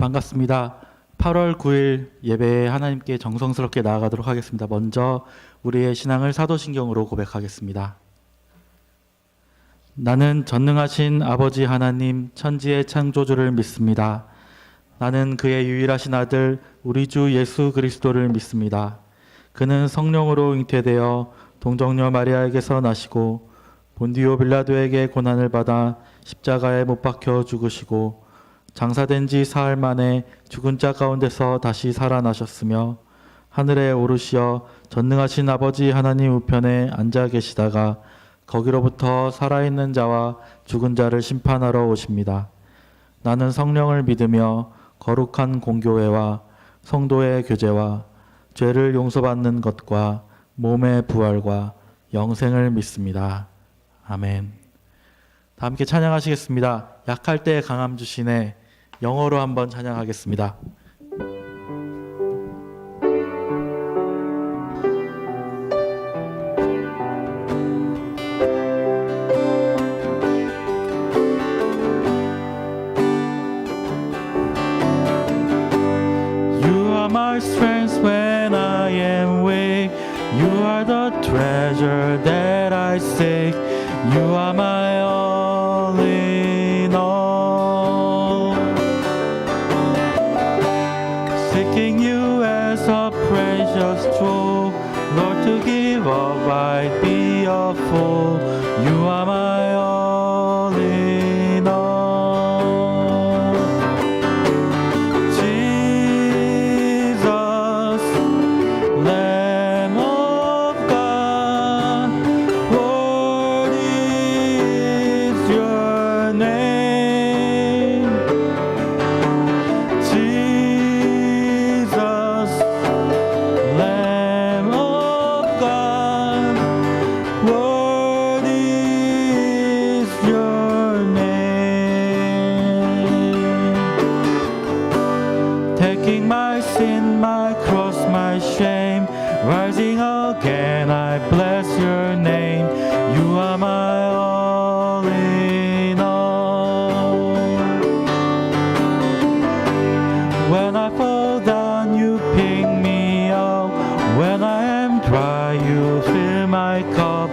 반갑습니다. 8월 9일 예배에 하나님께 정성스럽게 나아가도록 하겠습니다. 먼저 우리의 신앙을 사도신경으로 고백하겠습니다. 나는 전능하신 아버지 하나님 천지의 창조주를 믿습니다. 나는 그의 유일하신 아들 우리 주 예수 그리스도를 믿습니다. 그는 성령으로 잉태되어 동정녀 마리아에게서 나시고 본디오 빌라도에게 고난을 받아 십자가에 못 박혀 죽으시고 장사된 지 사흘 만에 죽은 자 가운데서 다시 살아나셨으며 하늘에 오르시어 전능하신 아버지 하나님 우편에 앉아 계시다가 거기로부터 살아있는 자와 죽은 자를 심판하러 오십니다. 나는 성령을 믿으며 거룩한 공교회와 성도의 교제와 죄를 용서받는 것과 몸의 부활과 영생을 믿습니다. 아멘. 다 함께 찬양하시겠습니다. 약할 때 강함 주시네. 영어로 한번 찬양하겠습니다. You are my strength when I am weak. You are the treasure that I seek. You are my all in all. Seeking you as a precious jewel, Lord, to give up I'd be a fool. You are my all in all. Jesus, Lamb of God, worthy is your name. Jesus, Lamb of God, worthy is your name. Taking my sin, my cross, my shame, rising again, I bless your name. You are my all in all. When I fall down, you pick me up. When I am dry, you fill my cup.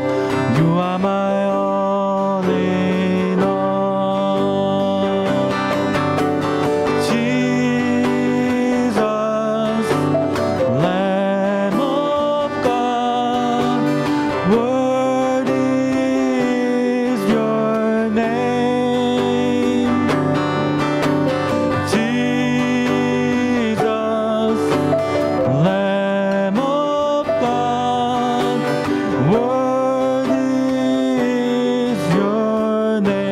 You are my all in all. Jesus, Lamb of God, worthy is your name. Jesus, Lamb of God, worthy is your name.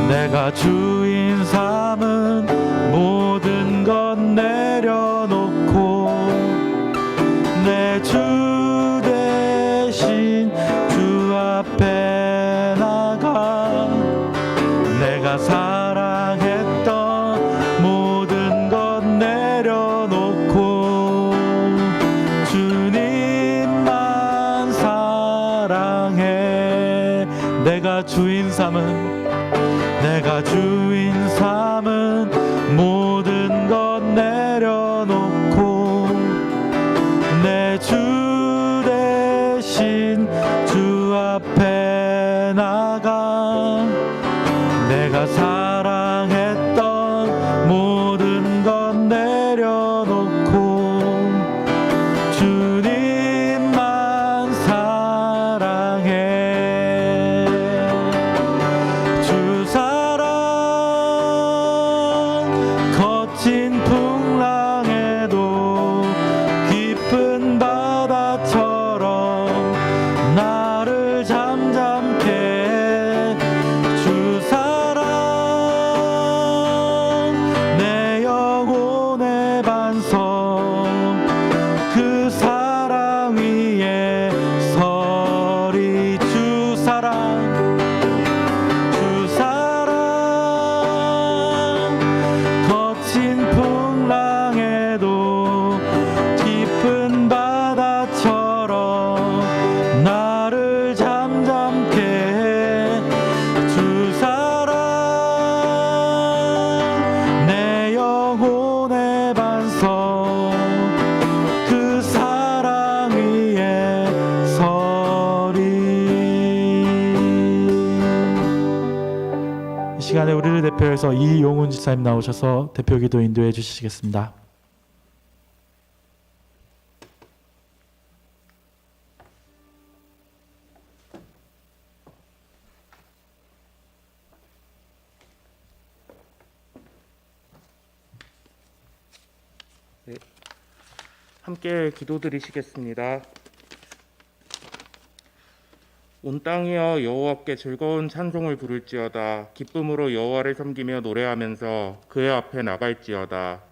내가 주인 삼은 모든 것 내려놓고 내 주 대신 주 앞에 나가 내가 사랑했던 모든 것 내려놓고 주님만 사랑해. 내가 주인 삼은 모든 것 내려놓고 내 주 대신 주 앞에 나가 내가 사랑했던 모든 것 내려놓고 주님만 사랑해. 주 사랑 시간에 우리를 대표해서 이용훈 지사님 나오셔서 대표기도 인도해 주시겠습니다. 네, 함께 기도드리시겠습니다. 온 땅이여 여호와께 즐거운 찬송을 부를지어다. 기쁨으로 여호와를 섬기며 노래하면서 그의 앞에 나갈지어다.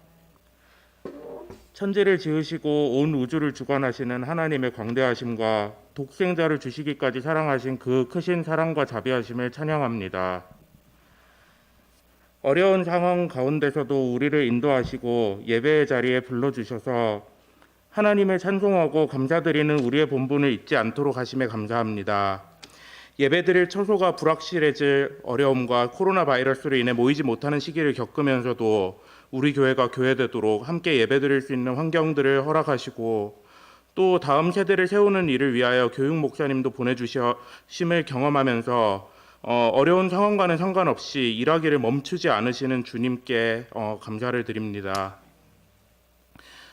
천지를 지으시고 온 우주를 주관하시는 하나님의 광대하심과 독생자를 주시기까지 사랑하신 그 크신 사랑과 자비하심을 찬양합니다. 어려운 상황 가운데서도 우리를 인도하시고 예배의 자리에 불러주셔서 하나님을 찬송하고 감사드리는 우리의 본분을 잊지 않도록 하심에 감사합니다. 예배드릴 처소가 불확실해질 어려움과 코로나 바이러스로 인해 모이지 못하는 시기를 겪으면서도 우리 교회가 교회되도록 함께 예배드릴 수 있는 환경들을 허락하시고 또 다음 세대를 세우는 일을 위하여 교육 목사님도 보내주심을 경험하면서 어려운 상황과는 상관없이 일하기를 멈추지 않으시는 주님께 감사를 드립니다.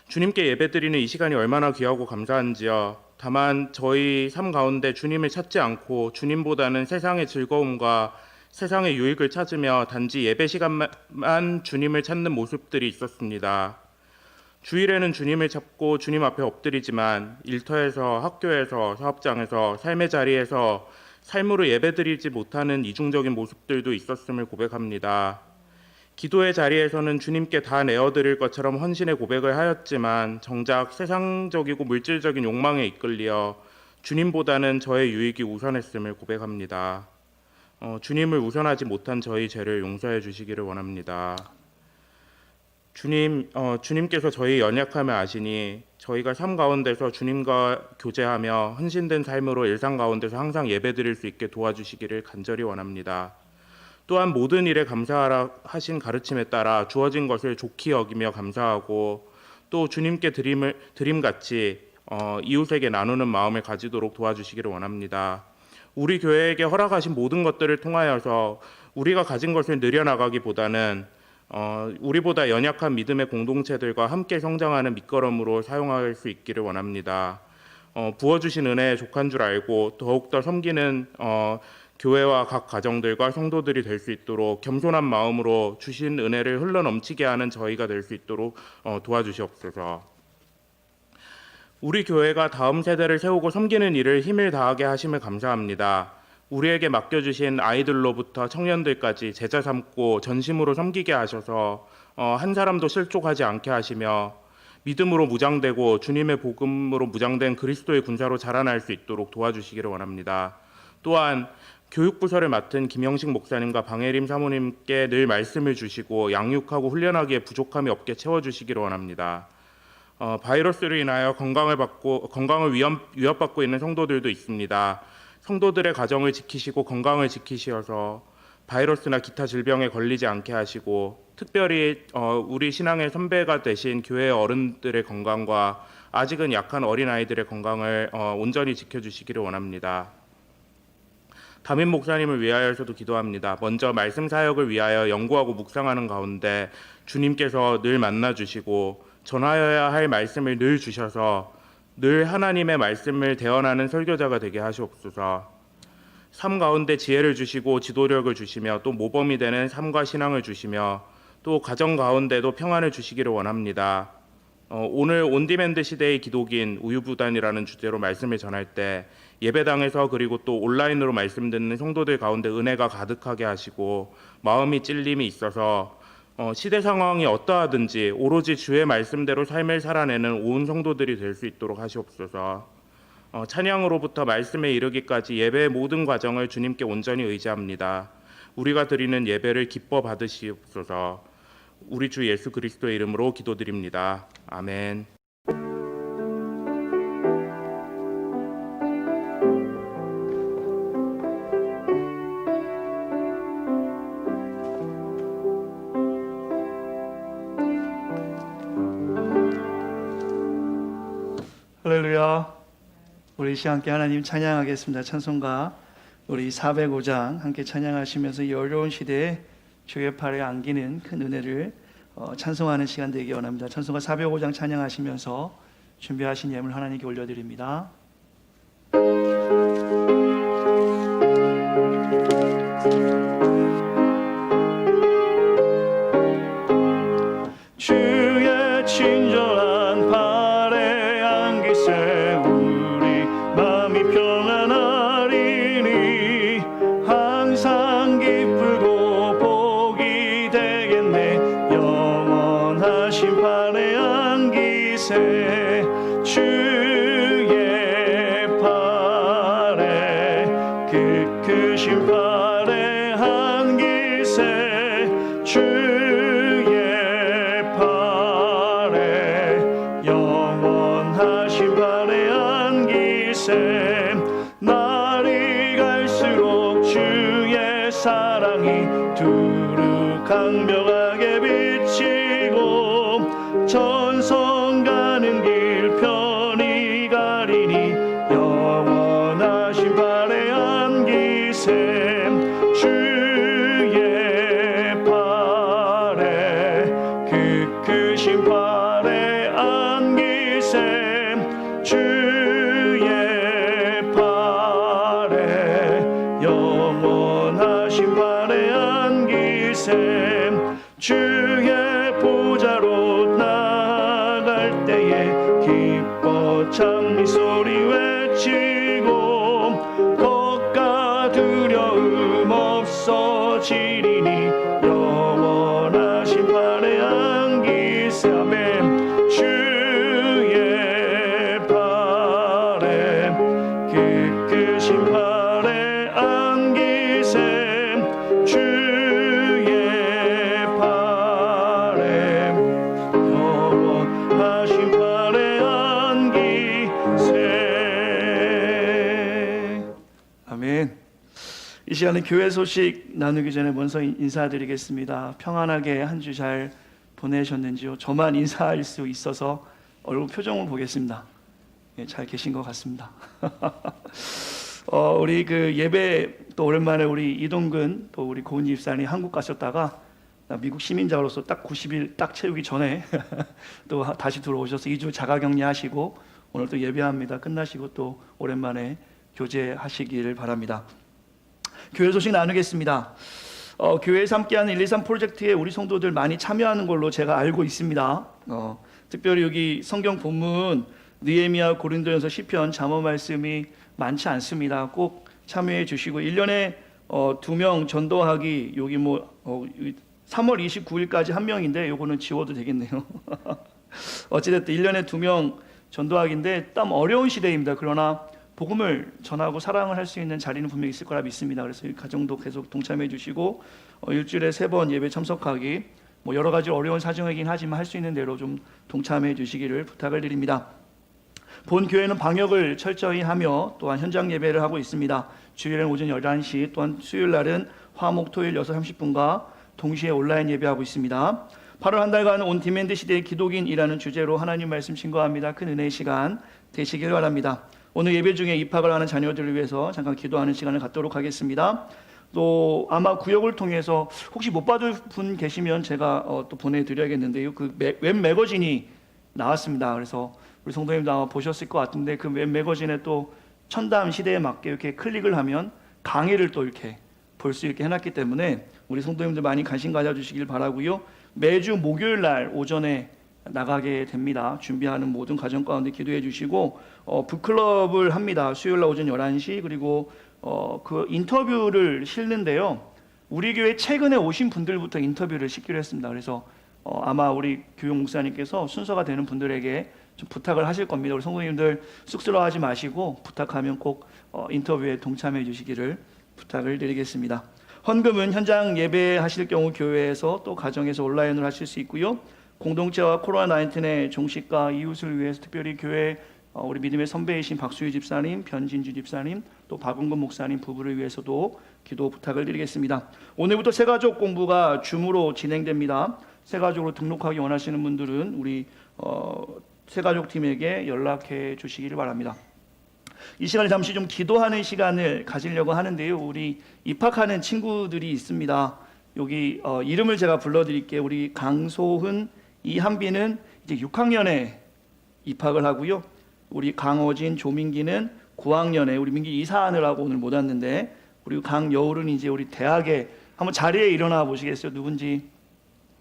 주님께 예배드리는 이 시간이 얼마나 귀하고 감사한지요. 다만 저희 삶 가운데 주님을 찾지 않고 주님보다는 세상의 즐거움과 세상의 유익을 찾으며 단지 예배 시간만 주님을 찾는 모습들이 있었습니다. 주일에는 주님을 찾고 주님 앞에 엎드리지만 일터에서, 학교에서, 사업장에서, 삶의 자리에서 삶으로 예배드리지 못하는 이중적인 모습들도 있었음을 고백합니다. 기도의 자리에서는 주님께 다 내어드릴 것처럼 헌신의 고백을 하였지만 정작 세상적이고 물질적인 욕망에 이끌려 주님보다는 저의 유익이 우선했음을 고백합니다. 주님을 우선하지 못한 저희 죄를 용서해 주시기를 원합니다. 주님께서 저희 연약함을 아시니 저희가 삶 가운데서 주님과 교제하며 헌신된 삶으로 일상 가운데서 항상 예배드릴 수 있게 도와주시기를 간절히 원합니다. 또한 모든 일에 감사하라 하신 가르침에 따라 주어진 것을 좋게 여기며 감사하고 또 주님께 드림같이 이웃에게 나누는 마음을 가지도록 도와주시기를 원합니다. 우리 교회에게 허락하신 모든 것들을 통하여서 우리가 가진 것을 늘려나가기보다는 우리보다 연약한 믿음의 공동체들과 함께 성장하는 밑거름으로 사용할 수 있기를 원합니다. 부어주신 은혜에 족한 줄 알고 더욱더 섬기는 교회와 각 가정들과 성도들이 될 수 있도록 겸손한 마음으로 주신 은혜를 흘러넘치게 하는 저희가 될 수 있도록 도와주시옵소서. 우리 교회가 다음 세대를 세우고 섬기는 일을 힘을 다하게 하심을 감사합니다. 우리에게 맡겨주신 아이들로부터 청년들까지 제자 삼고 전심으로 섬기게 하셔서 한 사람도 실족하지 않게 하시며 믿음으로 무장되고 주님의 복음으로 무장된 그리스도의 군사로 자라날 수 있도록 도와주시기를 원합니다. 또한 교육부서를 맡은 김영식 목사님과 방혜림 사모님께 늘 말씀을 주시고 양육하고 훈련하기에 부족함이 없게 채워주시기를 원합니다. 바이러스로 인하여 건강을 위협받고 있는 성도들도 있습니다. 성도들의 가정을 지키시고 건강을 지키시어서 바이러스나 기타 질병에 걸리지 않게 하시고 특별히 우리 신앙의 선배가 되신 교회 어른들의 건강과 아직은 약한 어린아이들의 건강을 온전히 지켜주시기를 원합니다. 담임 목사님을 위하여서도 기도합니다. 먼저 말씀 사역을 위하여 연구하고 묵상하는 가운데 주님께서 늘 만나주시고 전하여야 할 말씀을 늘 주셔서 늘 하나님의 말씀을 대언하는 설교자가 되게 하시옵소서. 삶 가운데 지혜를 주시고 지도력을 주시며 또 모범이 되는 삶과 신앙을 주시며 또 가정 가운데도 평안을 주시기를 원합니다. 오늘 온디맨드 시대의 기독인 우유부단이라는 주제로 말씀을 전할 때 예배당에서 그리고 또 온라인으로 말씀 듣는 성도들 가운데 은혜가 가득하게 하시고 마음이 찔림이 있어서 시대 상황이 어떠하든지 오로지 주의 말씀대로 삶을 살아내는 온 성도들이 될 수 있도록 하시옵소서. 찬양으로부터 말씀에 이르기까지 예배의 모든 과정을 주님께 온전히 의지합니다. 우리가 드리는 예배를 기뻐 받으시옵소서. 우리 주 예수 그리스도의 이름으로 기도드립니다. 아멘. 할렐루야. 우리 이 시간 함께 하나님 찬양하겠습니다. 찬송가 우리 405장 함께 찬양하시면서 이 어려운 시대에 주의 팔에 안기는 큰 은혜를 찬송하는 시간 되기 원합니다. 찬송가 405장 찬양하시면서 준비하신 예물 하나님께 올려드립니다. 주의 친절한 팔에 안기세 우리 마음이 평안하리니 항상 기쁘고 복이 되겠네. 영원하신 팔에 안기세 주의 팔에 그 크신 팔에 안기세 주의 팔에 영원하신 팔에 안기세 날이 갈수록 주의 사랑이 두루 강명하게 비치고 전성 가는 길 편히 가리니 영원하신 팔에 안기세 주의 팔에 그 크신 팔에 안기세 주의 팔에 영원하신 팔에 안기세 주의 보좌로 나갈 때에 기뻐 찬미 소리 외치고 걱과 두려움 없어지리니 영원하신 팔에 안기세 아멘 주의 팔에 그 크신 팔에 안기세 주의 팔에 영원하신 팔에 안기세 아멘. 이 시간에 교회 소식 나누기 전에 먼저 인사드리겠습니다. 평안하게 한 주 잘 보내셨는지요? 저만 인사할 수 있어서 얼굴 표정을 보겠습니다. 예, 잘 계신 것 같습니다. 우리 그 예배 또 오랜만에 우리 이동근 또 우리 고은 집사님 한국 가셨다가 미국 시민자로서 딱 90일 딱 채우기 전에 또 다시 들어오셔서 2주 자가격리하시고 오늘 또 예배합니다. 끝나시고 또 오랜만에 교제하시기를 바랍니다. 교회 소식 나누겠습니다. 교회에서 함께하는 123 프로젝트에 우리 성도들 많이 참여하는 걸로 제가 알고 있습니다. 특별히 여기 성경 본문 느헤미야, 고린도전서, 시편, 잠언 말씀이 많지 않습니다. 꼭 참여해 주시고 1년에 2명 전도하기 여기 3월 29일까지 한 명인데 요거는 지워도 되겠네요. 어찌됐든 1년에 2명 전도하기인데 참 어려운 시대입니다. 그러나 복음을 전하고 사랑을 할 수 있는 자리는 분명히 있을 거라 믿습니다. 그래서 가정도 계속 동참해 주시고 일주일에 3번 예배 참석하기 여러 가지 어려운 사정이긴 하지만 할 수 있는 대로 좀 동참해 주시기를 부탁을 드립니다. 본 교회는 방역을 철저히 하며 또한 현장 예배를 하고 있습니다. 주일에는 오전 11시 또한 수요일 날은 화목 토일 6시 30분과 동시에 온라인 예배하고 있습니다. 8월 한 달간 온 디맨드 시대의 기독인이라는 주제로 하나님 말씀 증거합니다. 큰 은혜의 시간 되시길 바랍니다. 오늘 예배 중에 입학을 하는 자녀들을 위해서 잠깐 기도하는 시간을 갖도록 하겠습니다. 또 아마 구역을 통해서 혹시 못 받을 분 계시면 제가 또 보내드려야겠는데요. 그 웹 매거진이 나왔습니다. 그래서 우리 성도님도 아마 보셨을 것 같은데 그 웹 매거진에 또 첨단 시대에 맞게 이렇게 클릭을 하면 강의를 또 이렇게 볼 수 있게 해놨기 때문에 우리 성도님들 많이 관심 가져주시길 바라고요. 매주 목요일 날 오전에 나가게 됩니다. 준비하는 모든 가정 가운데 기도해 주시고 북클럽을 합니다. 수요일 날 오전 11시 그리고 그 인터뷰를 실는데요. 우리 교회 최근에 오신 분들부터 인터뷰를 시키기로 했습니다. 그래서 아마 우리 교육 목사님께서 순서가 되는 분들에게 좀 부탁을 하실 겁니다. 우리 성도님들 쑥스러워하지 마시고 부탁하면 꼭 인터뷰에 동참해 주시기를 부탁을 드리겠습니다. 헌금은 현장 예배하실 경우 교회에서 또 가정에서 온라인으로 하실 수 있고요. 공동체와 코로나19의 종식과 이웃을 위해서 특별히 교회 우리 믿음의 선배이신 박수희 집사님, 변진주 집사님, 또 박은근 목사님 부부를 위해서도 기도 부탁을 드리겠습니다. 오늘부터 새가족 공부가 줌으로 진행됩니다. 새가족으로 등록하기 원하시는 분들은 우리 새가족 팀에게 연락해 주시기를 바랍니다. 이 시간에 잠시 좀 기도하는 시간을 가지려고 하는데요. 우리 입학하는 친구들이 있습니다. 여기 이름을 제가 불러드릴게요. 우리 강소훈, 이한빈은 이제 6학년에 입학을 하고요. 우리 강어진, 조민기는 9학년에 우리 민기 이사하느라고 오늘 못 왔는데, 그리고 강여울은 이제 우리 대학에 한번 자리에 일어나 보시겠어요? 누군지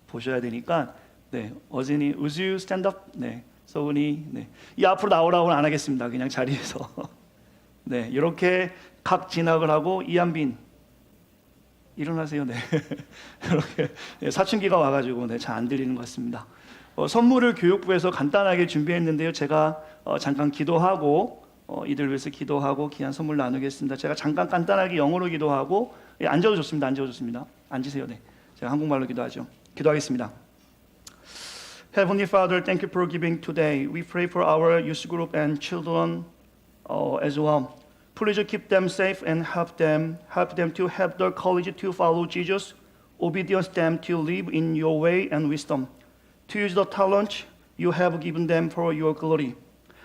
보셔야 되니까. 네, 어진이, 우주 스탠드업. 네, 소은이. 네, 이 앞으로 나오라고는 안 하겠습니다. 그냥 자리에서. 네, 이렇게 각 진학을 하고 이한빈 일어나세요. 네, 이렇게 사춘기가 와가지고 네, 잘 안 들리는 것 같습니다. 선물을 교육부에서 간단하게 준비했는데요. 제가 잠깐 기도하고 이들 위해서 기도하고 귀한 선물 나누겠습니다. 제가 잠깐 간단하게 영어로 기도하고 앉아도 좋습니다. 앉아도 좋습니다. 앉으세요. 네, 제가 한국말로 기도하죠. 기도하겠습니다. Heavenly Father, thank you for giving today. We pray for our youth group and children as well. Please keep them safe and help them to have the courage to follow Jesus, obedience them to live in your way and wisdom, to use the talent you have given them for your glory.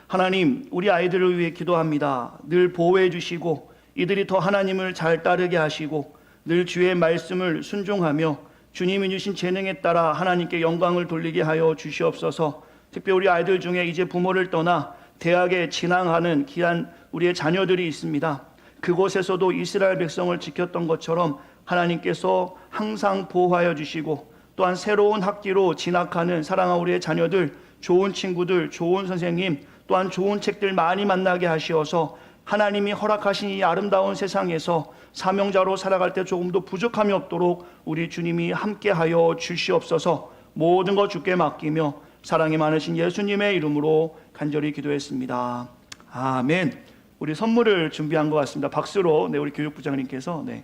하나님, 우리 아이들을 위해 기도합니다. 늘 보호해 주시고 이들이 더 하나님을 잘 따르게 하시고 늘 주의 말씀을 순종하며 주님이 주신 재능에 따라 하나님께 영광을 돌리게 하여 주시옵소서. 특히 우리 아이들 중에 이제 부모를 떠나 대학에 진학하는 귀한 우리의 자녀들이 있습니다. 그곳에서도 이스라엘 백성을 지켰던 것처럼 하나님께서 항상 보호하여 주시고, 또한 새로운 학기로 진학하는 사랑하는 우리의 자녀들, 좋은 친구들, 좋은 선생님, 또한 좋은 책들 많이 만나게 하시어서 하나님이 허락하신 이 아름다운 세상에서 사명자로 살아갈 때 조금도 부족함이 없도록 우리 주님이 함께하여 주시옵소서. 모든 것 주께 맡기며 사랑이 많으신 예수님의 이름으로 간절히 기도했습니다. 아멘. 우리 선물을 준비한 것 같습니다. 박수로 우리 교육부장님께서 네,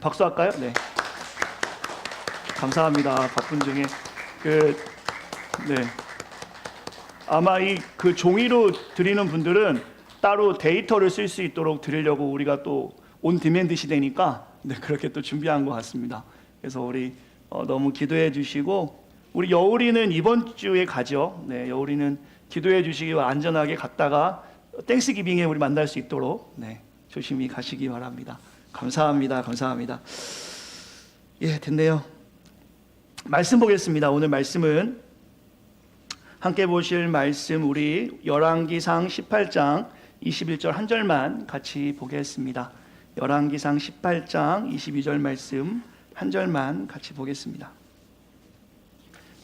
박수 할까요? 네. 감사합니다. 바쁜 중에 아마 그 종이로 드리는 분들은 따로 데이터를 쓸 수 있도록 드리려고 우리가 또 온 디맨드 시대니까 그렇게 또 준비한 것 같습니다. 그래서 우리 너무 기도해 주시고, 우리 여울이는 이번 주에 가죠. 네, 여울이는 기도해 주시기 안전하게 갔다가 땡스기빙에 우리 만날 수 있도록 조심히 가시기 바랍니다. 감사합니다. 감사합니다. 예, 됐네요. 말씀 보겠습니다. 오늘 말씀은 함께 보실 말씀 우리 열왕기상 18장 21절 한 절만 같이 보겠습니다. 열왕기상 18장 22절 말씀 한 절만 같이 보겠습니다.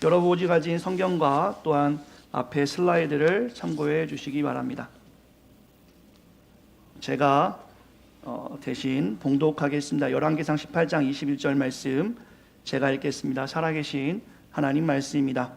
여러분이 가진 성경과 또한 앞에 슬라이드를 참고해 주시기 바랍니다. 제가 대신 봉독하겠습니다. 열왕기상 18장 21절 말씀 제가 읽겠습니다. 살아계신 하나님 말씀입니다.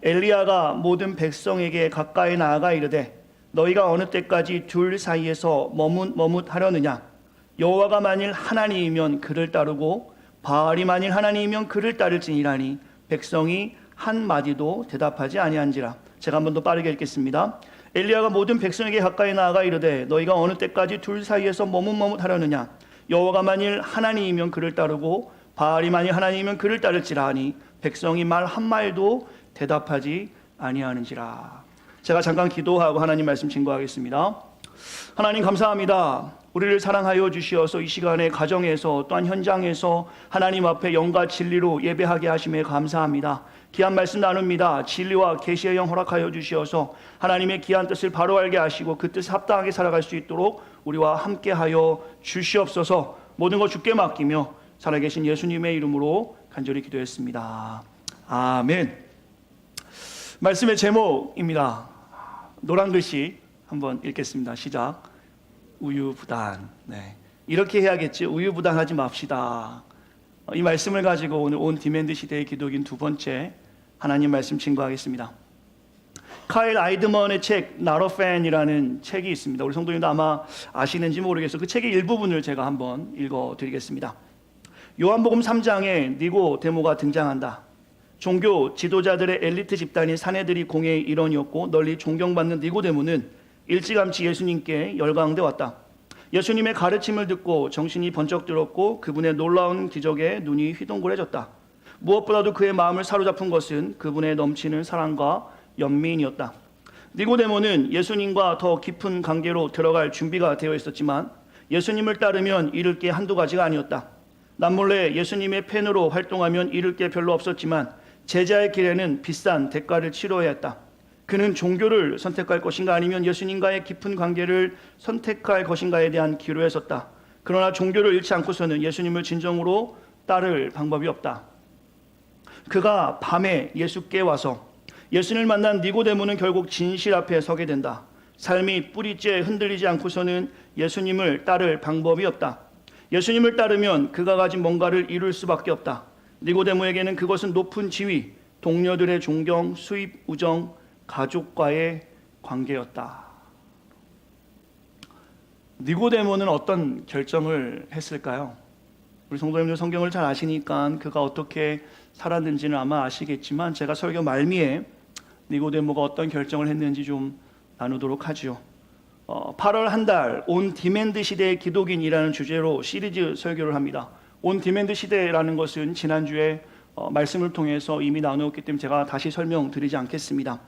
엘리야가 모든 백성에게 가까이 나아가 이르되 너희가 어느 때까지 둘 사이에서 머뭇하려느냐? 여호와가 만일 하나님이면 그를 따르고 바알이 만일 하나님이면 그를 따를지니라니 백성이 한 마디도 대답하지 아니한지라. 제가 한 번 더 빠르게 읽겠습니다. 엘리야가 모든 백성에게 가까이 나아가 이르되 너희가 어느 때까지 둘 사이에서 머뭇하려느냐? 여호와가 만일 하나님이면 그를 따르고 바알이 만일 하나님이면 그를 따를지라 하니 백성이 말 한마디도 대답하지 아니하는지라. 제가 잠깐 기도하고 하나님 말씀 증거하겠습니다. 하나님 감사합니다. 우리를 사랑하여 주시어서 이 시간에 가정에서 또한 현장에서 하나님 앞에 영과 진리로 예배하게 하심에 감사합니다. 귀한 말씀 나눕니다. 진리와 계시의 영 허락하여 주시어서 하나님의 귀한 뜻을 바로 알게 하시고 그 뜻에 합당하게 살아갈 수 있도록 우리와 함께하여 주시옵소서. 모든 것 주께 맡기며 살아계신 예수님의 이름으로 간절히 기도했습니다. 아멘. 말씀의 제목입니다. 노란 글씨 한번 읽겠습니다. 시작. 우유부단. 이렇게 해야겠지. 우유부단하지 맙시다. 이 말씀을 가지고 오늘 온 디맨드 시대의 기독인 두 번째 하나님 말씀 증거하겠습니다. 카일 아이드먼의 책 Not a Fan이라는 책이 있습니다. 우리 성도님도 아마 아시는지 모르겠어요. 그 책의 일부분을 제가 한번 읽어드리겠습니다. 요한복음 3장에 니고데모가 등장한다. 종교 지도자들의 엘리트 집단인 사내들이 공회의 일원이었고 널리 존경받는 니고데모는 일찌감치 예수님께 열광돼 왔다. 예수님의 가르침을 듣고 정신이 번쩍 들었고 그분의 놀라운 기적에 눈이 휘둥그레졌다. 무엇보다도 그의 마음을 사로잡은 것은 그분의 넘치는 사랑과 연민이었다. 니고데모는 예수님과 더 깊은 관계로 들어갈 준비가 되어 있었지만 예수님을 따르면 잃을 게 한두 가지가 아니었다. 남몰래 예수님의 팬으로 활동하면 잃을 게 별로 없었지만 제자의 길에는 비싼 대가를 치러야 했다. 그는 종교를 선택할 것인가 아니면 예수님과의 깊은 관계를 선택할 것인가에 대한 기로에 섰다. 그러나 종교를 잃지 않고서는 예수님을 진정으로 따를 방법이 없다. 그가 밤에 예수께 와서 예수님을 만난 니고데모는 결국 진실 앞에 서게 된다. 삶이 뿌리째 흔들리지 않고서는 예수님을 따를 방법이 없다. 예수님을 따르면 그가 가진 뭔가를 이룰 수밖에 없다. 니고데모에게는 그것은 높은 지위, 동료들의 존경, 수입 우정, 가족과의 관계였다. 니고데모는 어떤 결정을 했을까요? 우리 성도님들 성경을 잘 아시니까 그가 어떻게 살았는지는 아마 아시겠지만 제가 설교 말미에 니고데모가 어떤 결정을 했는지 좀 나누도록 하죠. 8월 한 달 온 디맨드 시대의 기독인이라는 주제로 시리즈 설교를 합니다. 온 디맨드 시대라는 것은 지난주에 말씀을 통해서 이미 나누었기 때문에 제가 다시 설명드리지 않겠습니다.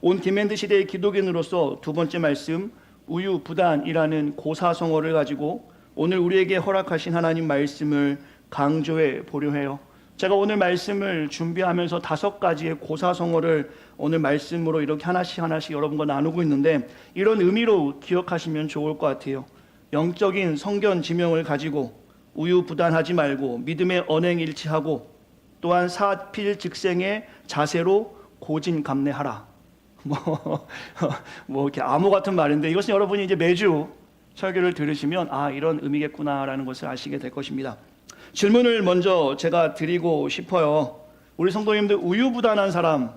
온 디맨드 시대의 기독인으로서 두 번째 말씀 우유부단이라는 고사성어를 가지고 오늘 우리에게 허락하신 하나님 말씀을 강조해 보려 해요. 제가 오늘 말씀을 준비하면서 5가지의 고사성어를 오늘 말씀으로 이렇게 하나씩 여러분과 나누고 있는데 이런 의미로 기억하시면 좋을 것 같아요. 영적인 성견 지명을 가지고 우유부단하지 말고 믿음의 언행일치하고 또한 사필즉생의 자세로 고진감래하라. 뭐 이렇게 암호 같은 말인데 이것은 여러분이 이제 매주 설교를 들으시면 이런 의미겠구나라는 것을 아시게 될 것입니다. 질문을 먼저 제가 드리고 싶어요. 우리 성도님들 우유부단한 사람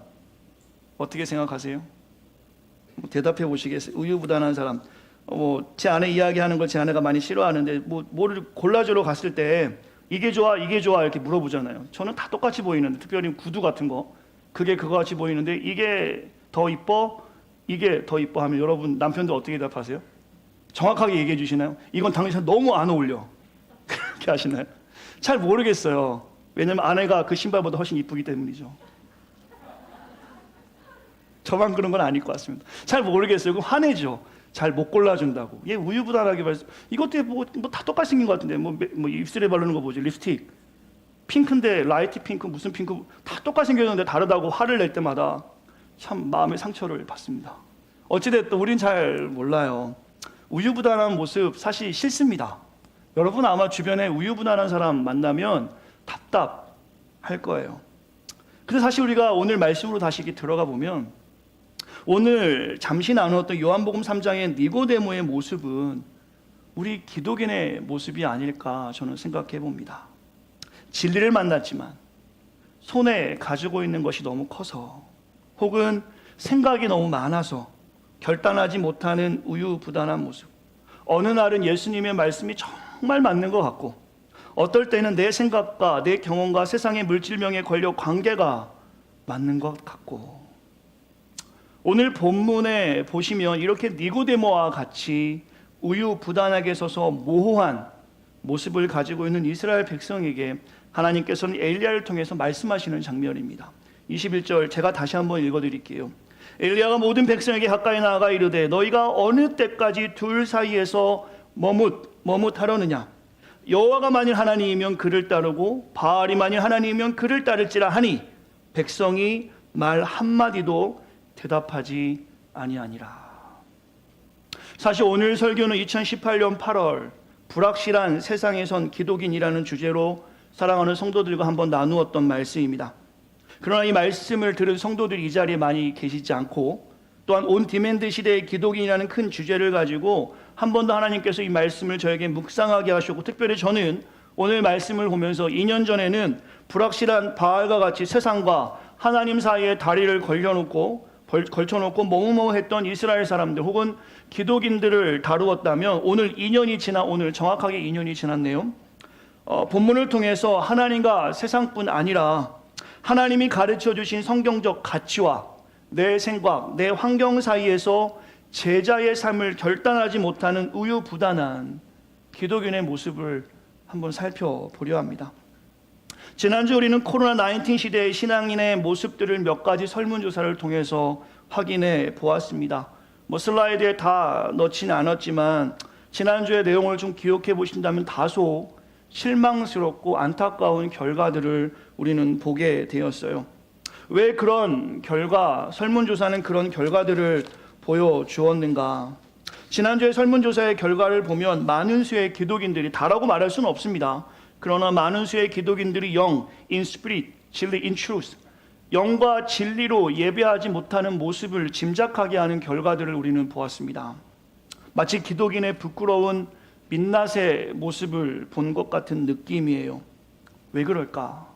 어떻게 생각하세요? 대답해 보시겠어요? 우유부단한 사람. 제 아내 이야기하는 걸 제 아내가 많이 싫어하는데 뭐를 골라주러 갔을 때 이게 좋아 이렇게 물어보잖아요. 저는 다 똑같이 보이는데 특별히 구두 같은 거 그게 그거 같이 보이는데 이게 더 이뻐 이게 더 이뻐 하면 여러분 남편들 어떻게 대답하세요? 정확하게 얘기해 주시나요? 이건 당신 너무 안 어울려 그렇게 하시나요? 잘 모르겠어요. 왜냐면 아내가 그 신발보다 훨씬 이쁘기 때문이죠. 저만 그런 건 아닐 것 같습니다. 잘 모르겠어요. 그럼 화내죠. 잘 못 골라준다고. 얘 우유부단하게 말씀. 이것도 뭐 다 똑같이 생긴 것 같은데 뭐 입술에 바르는 거 뭐지? 립스틱. 핑크인데 라이트 핑크 무슨 핑크 다 똑같이 생겼는데 다르다고 화를 낼 때마다 참 마음의 상처를 받습니다. 어찌됐든 우린 잘 몰라요. 우유부단한 모습 사실 싫습니다. 여러분 아마 주변에 우유부단한 사람 만나면 답답할 거예요. 근데 사실 우리가 오늘 말씀으로 다시 이렇게 들어가 보면 오늘 잠시 나누었던 요한복음 3장의 니고데모의 모습은 우리 기독인의 모습이 아닐까 저는 생각해 봅니다. 진리를 만났지만 손에 가지고 있는 것이 너무 커서 혹은 생각이 너무 많아서 결단하지 못하는 우유부단한 모습. 어느 날은 예수님의 말씀이 정말 맞는 것 같고 어떨 때는 내 생각과 내 경험과 세상의 물질명의 권력 관계가 맞는 것 같고 오늘 본문에 보시면 이렇게 니고데모와 같이 우유부단하게 서서 모호한 모습을 가지고 있는 이스라엘 백성에게 하나님께서는 엘리야를 통해서 말씀하시는 장면입니다. 21절 제가 다시 한번 읽어드릴게요. 엘리야가 모든 백성에게 가까이 나아가 이르되 너희가 어느 때까지 둘 사이에서 머뭇하려느냐 여호와가 만일 하나님이면 그를 따르고 바알이 만일 하나님이면 그를 따를지라 하니 백성이 말 한마디도 대답하지 아니하니라. 사실 오늘 설교는 2018년 8월 불확실한 세상에선 기독인이라는 주제로 사랑하는 성도들과 한번 나누었던 말씀입니다. 그러나 이 말씀을 들은 성도들이 이 자리에 많이 계시지 않고 또한 온 디맨드 시대의 기독인이라는 큰 주제를 가지고 한 번 더 하나님께서 이 말씀을 저에게 묵상하게 하셨고 특별히 저는 오늘 말씀을 보면서 2년 전에는 불확실한 바알과 같이 세상과 하나님 사이에 다리를 걸쳐놓고 머뭇머뭇했던 이스라엘 사람들 혹은 기독인들을 다루었다면 오늘 2년이 지나 오늘 정확하게 2년이 지났네요. 본문을 통해서 하나님과 세상뿐 아니라 하나님이 가르쳐 주신 성경적 가치와 내 생각, 내 환경 사이에서 제자의 삶을 결단하지 못하는 우유부단한 기독인의 모습을 한번 살펴보려 합니다. 지난주 우리는 코로나19 시대의 신앙인의 모습들을 몇 가지 설문조사를 통해서 확인해 보았습니다. 슬라이드에 다 넣지는 않았지만 지난주의 내용을 좀 기억해 보신다면 다소 실망스럽고 안타까운 결과들을 우리는 보게 되었어요. 왜 그런 설문조사는 그런 결과들을 보여주었는가? 지난주에 설문조사의 결과를 보면 많은 수의 기독인들이 다라고 말할 수는 없습니다. 그러나 많은 수의 기독인들이 영, in spirit, 진리, in truth, 영과 진리로 예배하지 못하는 모습을 짐작하게 하는 결과들을 우리는 보았습니다. 마치 기독인의 부끄러운 민낯의 모습을 본 것 같은 느낌이에요. 왜 그럴까?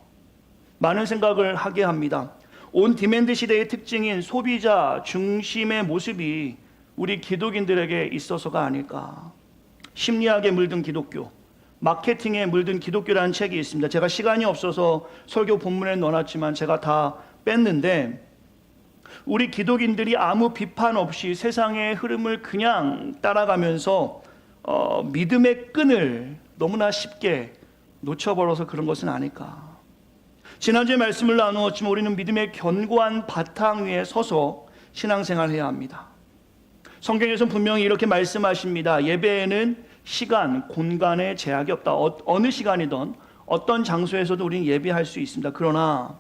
많은 생각을 하게 합니다. 온 디맨드 시대의 특징인 소비자 중심의 모습이 우리 기독인들에게 있어서가 아닐까. 심리학에 물든 기독교, 마케팅에 물든 기독교라는 책이 있습니다. 제가 시간이 없어서 설교 본문에 넣어놨지만 제가 다 뺐는데, 우리 기독인들이 아무 비판 없이 세상의 흐름을 그냥 따라가면서 믿음의 끈을 너무나 쉽게 놓쳐버려서 그런 것은 아닐까. 지난주에 말씀을 나누었지만 우리는 믿음의 견고한 바탕 위에 서서 신앙생활해야 합니다. 성경에서는 분명히 이렇게 말씀하십니다. 예배에는 시간, 공간에 제약이 없다. 어느 시간이든 어떤 장소에서도 우리는 예배할 수 있습니다. 그러나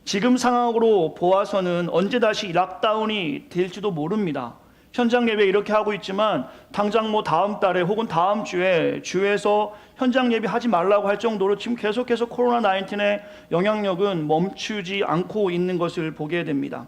지금 상황으로 보아서는 언제 다시 락다운이 될지도 모릅니다. 현장 예배 이렇게 하고 있지만 당장 다음 달에 혹은 다음 주에 주에서 현장 예배 하지 말라고 할 정도로 지금 계속해서 코로나19의 영향력은 멈추지 않고 있는 것을 보게 됩니다.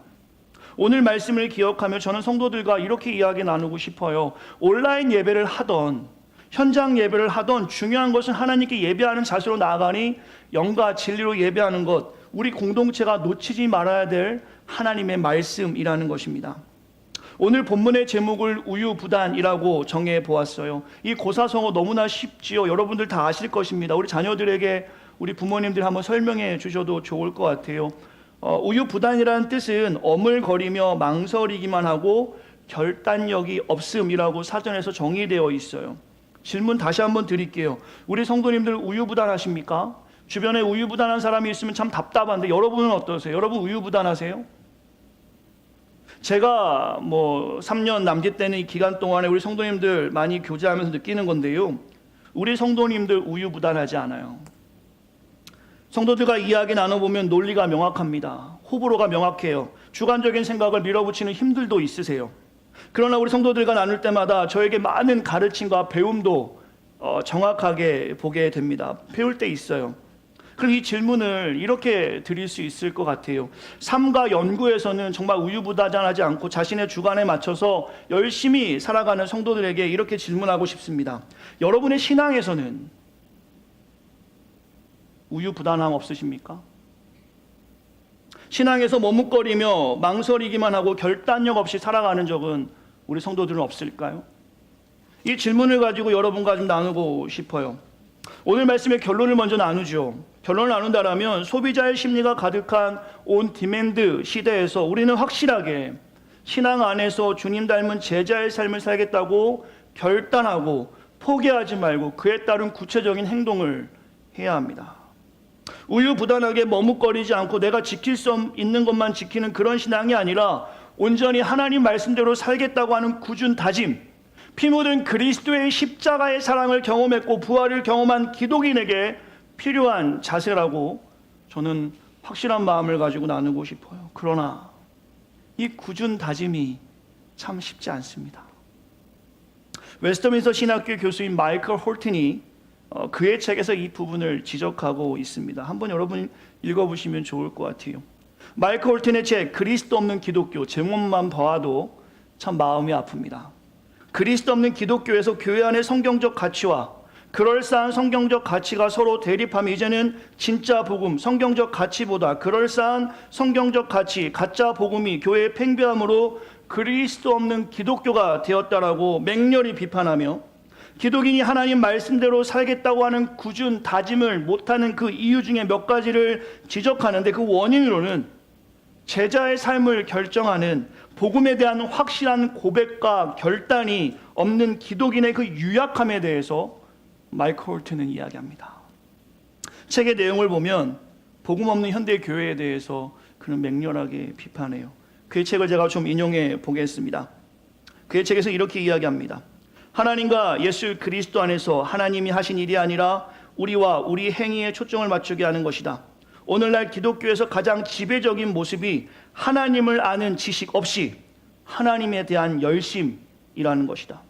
오늘 말씀을 기억하며 저는 성도들과 이렇게 이야기 나누고 싶어요. 온라인 예배를 하던 현장 예배를 하던 중요한 것은 하나님께 예배하는 자세로 나아가니 영과 진리로 예배하는 것, 우리 공동체가 놓치지 말아야 될 하나님의 말씀이라는 것입니다. 오늘 본문의 제목을 우유부단이라고 정해 보았어요. 이 고사성어 너무나 쉽지요. 여러분들 다 아실 것입니다. 우리 자녀들에게 우리 부모님들 한번 설명해 주셔도 좋을 것 같아요. 우유부단이라는 뜻은 어물거리며 망설이기만 하고 결단력이 없음이라고 사전에서 정의되어 있어요. 질문 다시 한번 드릴게요. 우리 성도님들 우유부단하십니까? 주변에 우유부단한 사람이 있으면 참 답답한데 여러분은 어떠세요? 여러분 우유부단하세요? 제가 3년 남짓 되는 이 기간 동안에 우리 성도님들 많이 교제하면서 느끼는 건데요. 우리 성도님들 우유부단하지 않아요. 성도들과 이야기 나눠보면 논리가 명확합니다. 호불호가 명확해요. 주관적인 생각을 밀어붙이는 힘들도 있으세요. 그러나 우리 성도들과 나눌 때마다 저에게 많은 가르침과 배움도 정확하게 보게 됩니다. 배울 때 있어요. 그럼 이 질문을 이렇게 드릴 수 있을 것 같아요. 삶과 연구에서는 정말 우유부단하지 않고 자신의 주관에 맞춰서 열심히 살아가는 성도들에게 이렇게 질문하고 싶습니다. 여러분의 신앙에서는 우유부단함 없으십니까? 신앙에서 머뭇거리며 망설이기만 하고 결단력 없이 살아가는 적은 우리 성도들은 없을까요? 이 질문을 가지고 여러분과 좀 나누고 싶어요. 오늘 말씀의 결론을 먼저 나누죠. 결론을 나눈다라면 소비자의 심리가 가득한 온 디맨드 시대에서 우리는 확실하게 신앙 안에서 주님 닮은 제자의 삶을 살겠다고 결단하고 포기하지 말고 그에 따른 구체적인 행동을 해야 합니다. 우유부단하게 머뭇거리지 않고 내가 지킬 수 있는 것만 지키는 그런 신앙이 아니라 온전히 하나님 말씀대로 살겠다고 하는 굳은 다짐, 피 묻은 그리스도의 십자가의 사랑을 경험했고 부활을 경험한 기독인에게 필요한 자세라고 저는 확실한 마음을 가지고 나누고 싶어요. 그러나 이 굳은 다짐이 참 쉽지 않습니다. 웨스터민스터 신학교 교수인 마이클 홀튼이 그의 책에서 이 부분을 지적하고 있습니다. 한번 여러분 읽어보시면 좋을 것 같아요. 마이클 홀튼의 책 그리스도 없는 기독교, 제목만 봐도 참 마음이 아픕니다. 그리스도 없는 기독교에서 교회 안의 성경적 가치와 그럴싸한 성경적 가치가 서로 대립하며 이제는 진짜 복음, 성경적 가치보다 그럴싸한 성경적 가치, 가짜 복음이 교회의 팽배함으로 그리스도 없는 기독교가 되었다라고 맹렬히 비판하며 기독인이 하나님 말씀대로 살겠다고 하는 굳은 다짐을 못하는 그 이유 중에 몇 가지를 지적하는데 그 원인으로는 제자의 삶을 결정하는 복음에 대한 확실한 고백과 결단이 없는 기독인의 그 유약함에 대해서 마이클 홀튼은 이야기합니다. 책의 내용을 보면 복음 없는 현대 교회에 대해서 그는 맹렬하게 비판해요. 그의 책을 제가 좀 인용해 보겠습니다. 그의 책에서 이렇게 이야기합니다. 하나님과 예수 그리스도 안에서 하나님이 하신 일이 아니라 우리와 우리 행위에 초점을 맞추게 하는 것이다. 오늘날 기독교에서 가장 지배적인 모습이 하나님을 아는 지식 없이 하나님에 대한 열심이라는 것이다.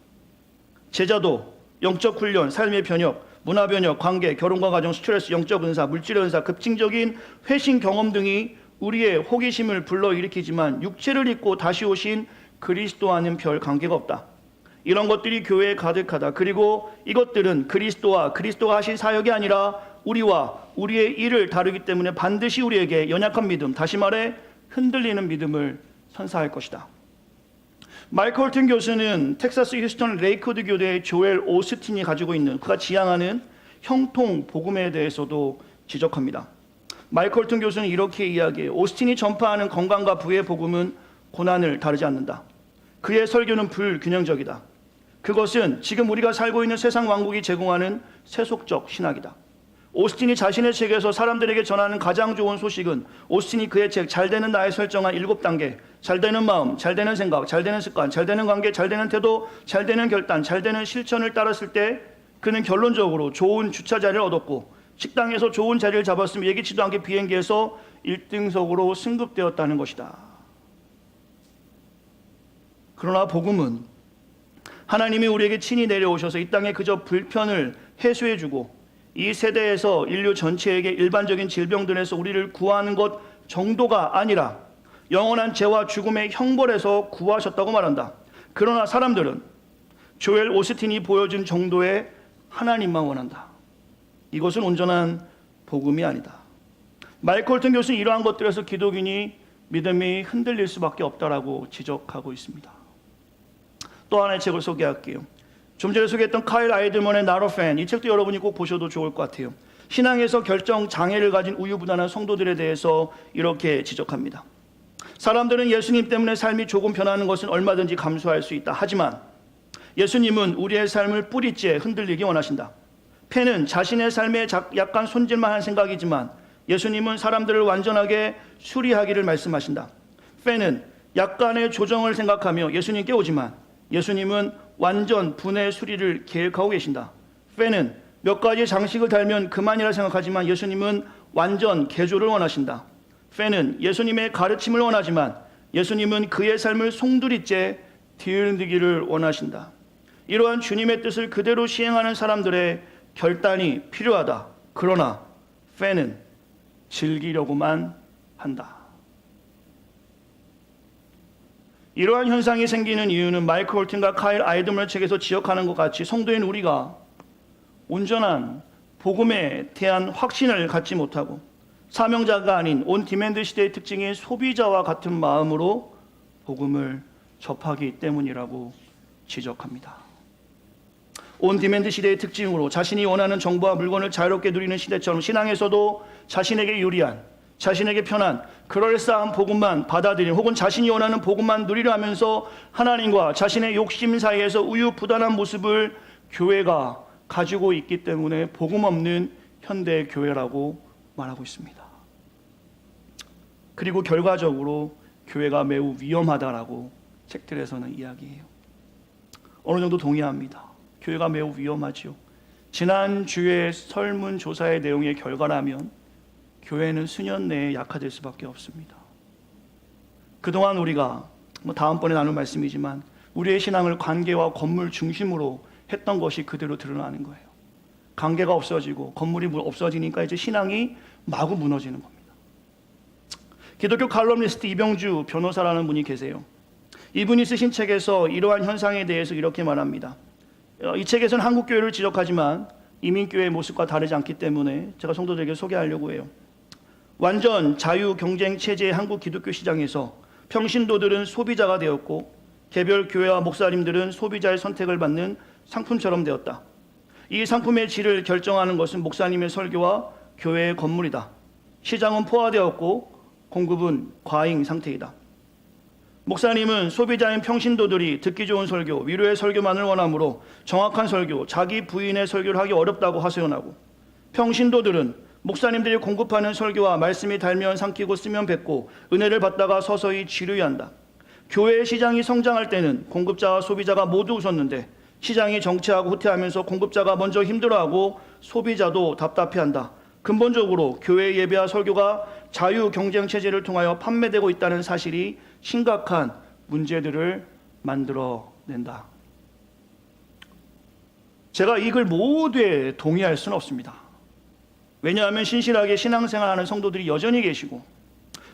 제자도 영적 훈련, 삶의 변혁, 문화 변혁, 관계, 결혼과 가정, 스트레스, 영적 은사, 물질 은사, 급진적인 회심 경험 등이 우리의 호기심을 불러일으키지만 육체를 입고 다시 오신 그리스도와는 별 관계가 없다. 이런 것들이 교회에 가득하다. 그리고 이것들은 그리스도와 그리스도가 하신 사역이 아니라 우리와 우리의 일을 다루기 때문에 반드시 우리에게 연약한 믿음, 다시 말해 흔들리는 믿음을 선사할 것이다. 마이클 홀튼 교수는 텍사스 휴스턴 레이크우드 교대의 조엘 오스틴이 가지고 있는 그가 지향하는 형통 복음에 대해서도 지적합니다. 마이클 홀튼 교수는 이렇게 이야기해요. 오스틴이 전파하는 건강과 부의 복음은 고난을 다루지 않는다. 그의 설교는 불균형적이다. 그것은 지금 우리가 살고 있는 세상 왕국이 제공하는 세속적 신학이다. 오스틴이 자신의 책에서 사람들에게 전하는 가장 좋은 소식은 오스틴이 그의 책 잘되는 나에 설정한 7단계, 잘되는 마음, 잘되는 생각, 잘되는 습관, 잘되는 관계, 잘되는 태도, 잘되는 결단, 잘되는 실천을 따랐을 때 그는 결론적으로 좋은 주차 자리를 얻었고 식당에서 좋은 자리를 잡았으며 예기치도 않게 비행기에서 1등석으로 승급되었다는 것이다. 그러나 복음은 하나님이 우리에게 친히 내려오셔서 이 땅에 그저 불편을 해소해주고 이 세대에서 인류 전체에게 일반적인 질병들에서 우리를 구하는 것 정도가 아니라 영원한 죄와 죽음의 형벌에서 구하셨다고 말한다. 그러나 사람들은 조엘 오스틴이 보여준 정도의 하나님만 원한다. 이것은 온전한 복음이 아니다. 마이클 홀튼 교수는 이러한 것들에서 기독인이 믿음이 흔들릴 수밖에 없다라고 지적하고 있습니다. 또 하나의 책을 소개할게요. 좀 전에 소개했던 카일 아이들먼의 Not a Fan, 이 책도 여러분이 꼭 보셔도 좋을 것 같아요. 신앙에서 결정 장애를 가진 우유부단한 성도들에 대해서 이렇게 지적합니다. 사람들은 예수님 때문에 삶이 조금 변하는 것은 얼마든지 감수할 수 있다. 하지만 예수님은 우리의 삶을 뿌리째 흔들리기 원하신다. 팬은 자신의 삶에 약간 손질만 한 생각이지만 예수님은 사람들을 완전하게 수리하기를 말씀하신다. 팬은 약간의 조정을 생각하며 예수님께 오지만 예수님은 완전 분의 수리를 계획하고 계신다. 팬은 몇 가지 장식을 달면 그만이라 생각하지만 예수님은 완전 개조를 원하신다. 팬은 예수님의 가르침을 원하지만 예수님은 그의 삶을 송두리째 뒤흔들기를 원하신다. 이러한 주님의 뜻을 그대로 시행하는 사람들의 결단이 필요하다. 그러나 팬은 즐기려고만 한다. 이러한 현상이 생기는 이유는 마이클 홀튼과 카일 아이드먼의 책에서 지적하는 것 같이 성도인 우리가 온전한 복음에 대한 확신을 갖지 못하고 사명자가 아닌 온 디맨드 시대의 특징인 소비자와 같은 마음으로 복음을 접하기 때문이라고 지적합니다. 온 디맨드 시대의 특징으로 자신이 원하는 정보와 물건을 자유롭게 누리는 시대처럼 신앙에서도 자신에게 유리한, 자신에게 편한 그럴싸한 복음만 받아들이는 혹은 자신이 원하는 복음만 누리려 하면서 하나님과 자신의 욕심 사이에서 우유부단한 모습을 교회가 가지고 있기 때문에 복음 없는 현대 교회라고 말하고 있습니다. 그리고 결과적으로 교회가 매우 위험하다라고 책들에서는 이야기해요. 어느 정도 동의합니다. 교회가 매우 위험하지요. 지난주의 설문조사의 내용의 결과라면 교회는 수년 내에 약화될 수밖에 없습니다. 그동안 우리가 다음번에 나눌 말씀이지만 우리의 신앙을 관계와 건물 중심으로 했던 것이 그대로 드러나는 거예요. 관계가 없어지고 건물이 없어지니까 이제 신앙이 마구 무너지는 겁니다. 기독교 칼럼니스트 이병주 변호사라는 분이 계세요. 이분이 쓰신 책에서 이러한 현상에 대해서 이렇게 말합니다. 이 책에서는 한국교회를 지적하지만 이민교회의 모습과 다르지 않기 때문에 제가 성도들에게 소개하려고 해요. 완전 자유 경쟁 체제의 한국 기독교 시장에서 평신도들은 소비자가 되었고 개별 교회와 목사님들은 소비자의 선택을 받는 상품처럼 되었다. 이 상품의 질을 결정하는 것은 목사님의 설교와 교회의 건물이다. 시장은 포화되었고 공급은 과잉 상태이다. 목사님은 소비자인 평신도들이 듣기 좋은 설교, 위로의 설교만을 원하므로 정확한 설교, 자기 부인의 설교를 하기 어렵다고 하소연하고 평신도들은 목사님들이 공급하는 설교와 말씀이 달면 삼키고 쓰면 뱉고 은혜를 받다가 서서히 지루해한다. 교회의 시장이 성장할 때는 공급자와 소비자가 모두 웃었는데 시장이 정체하고 후퇴하면서 공급자가 먼저 힘들어하고 소비자도 답답해한다. 근본적으로 교회 예배와 설교가 자유 경쟁 체제를 통하여 판매되고 있다는 사실이 심각한 문제들을 만들어낸다. 제가 이 글 모두에 동의할 수는 없습니다. 왜냐하면 신실하게 신앙생활하는 성도들이 여전히 계시고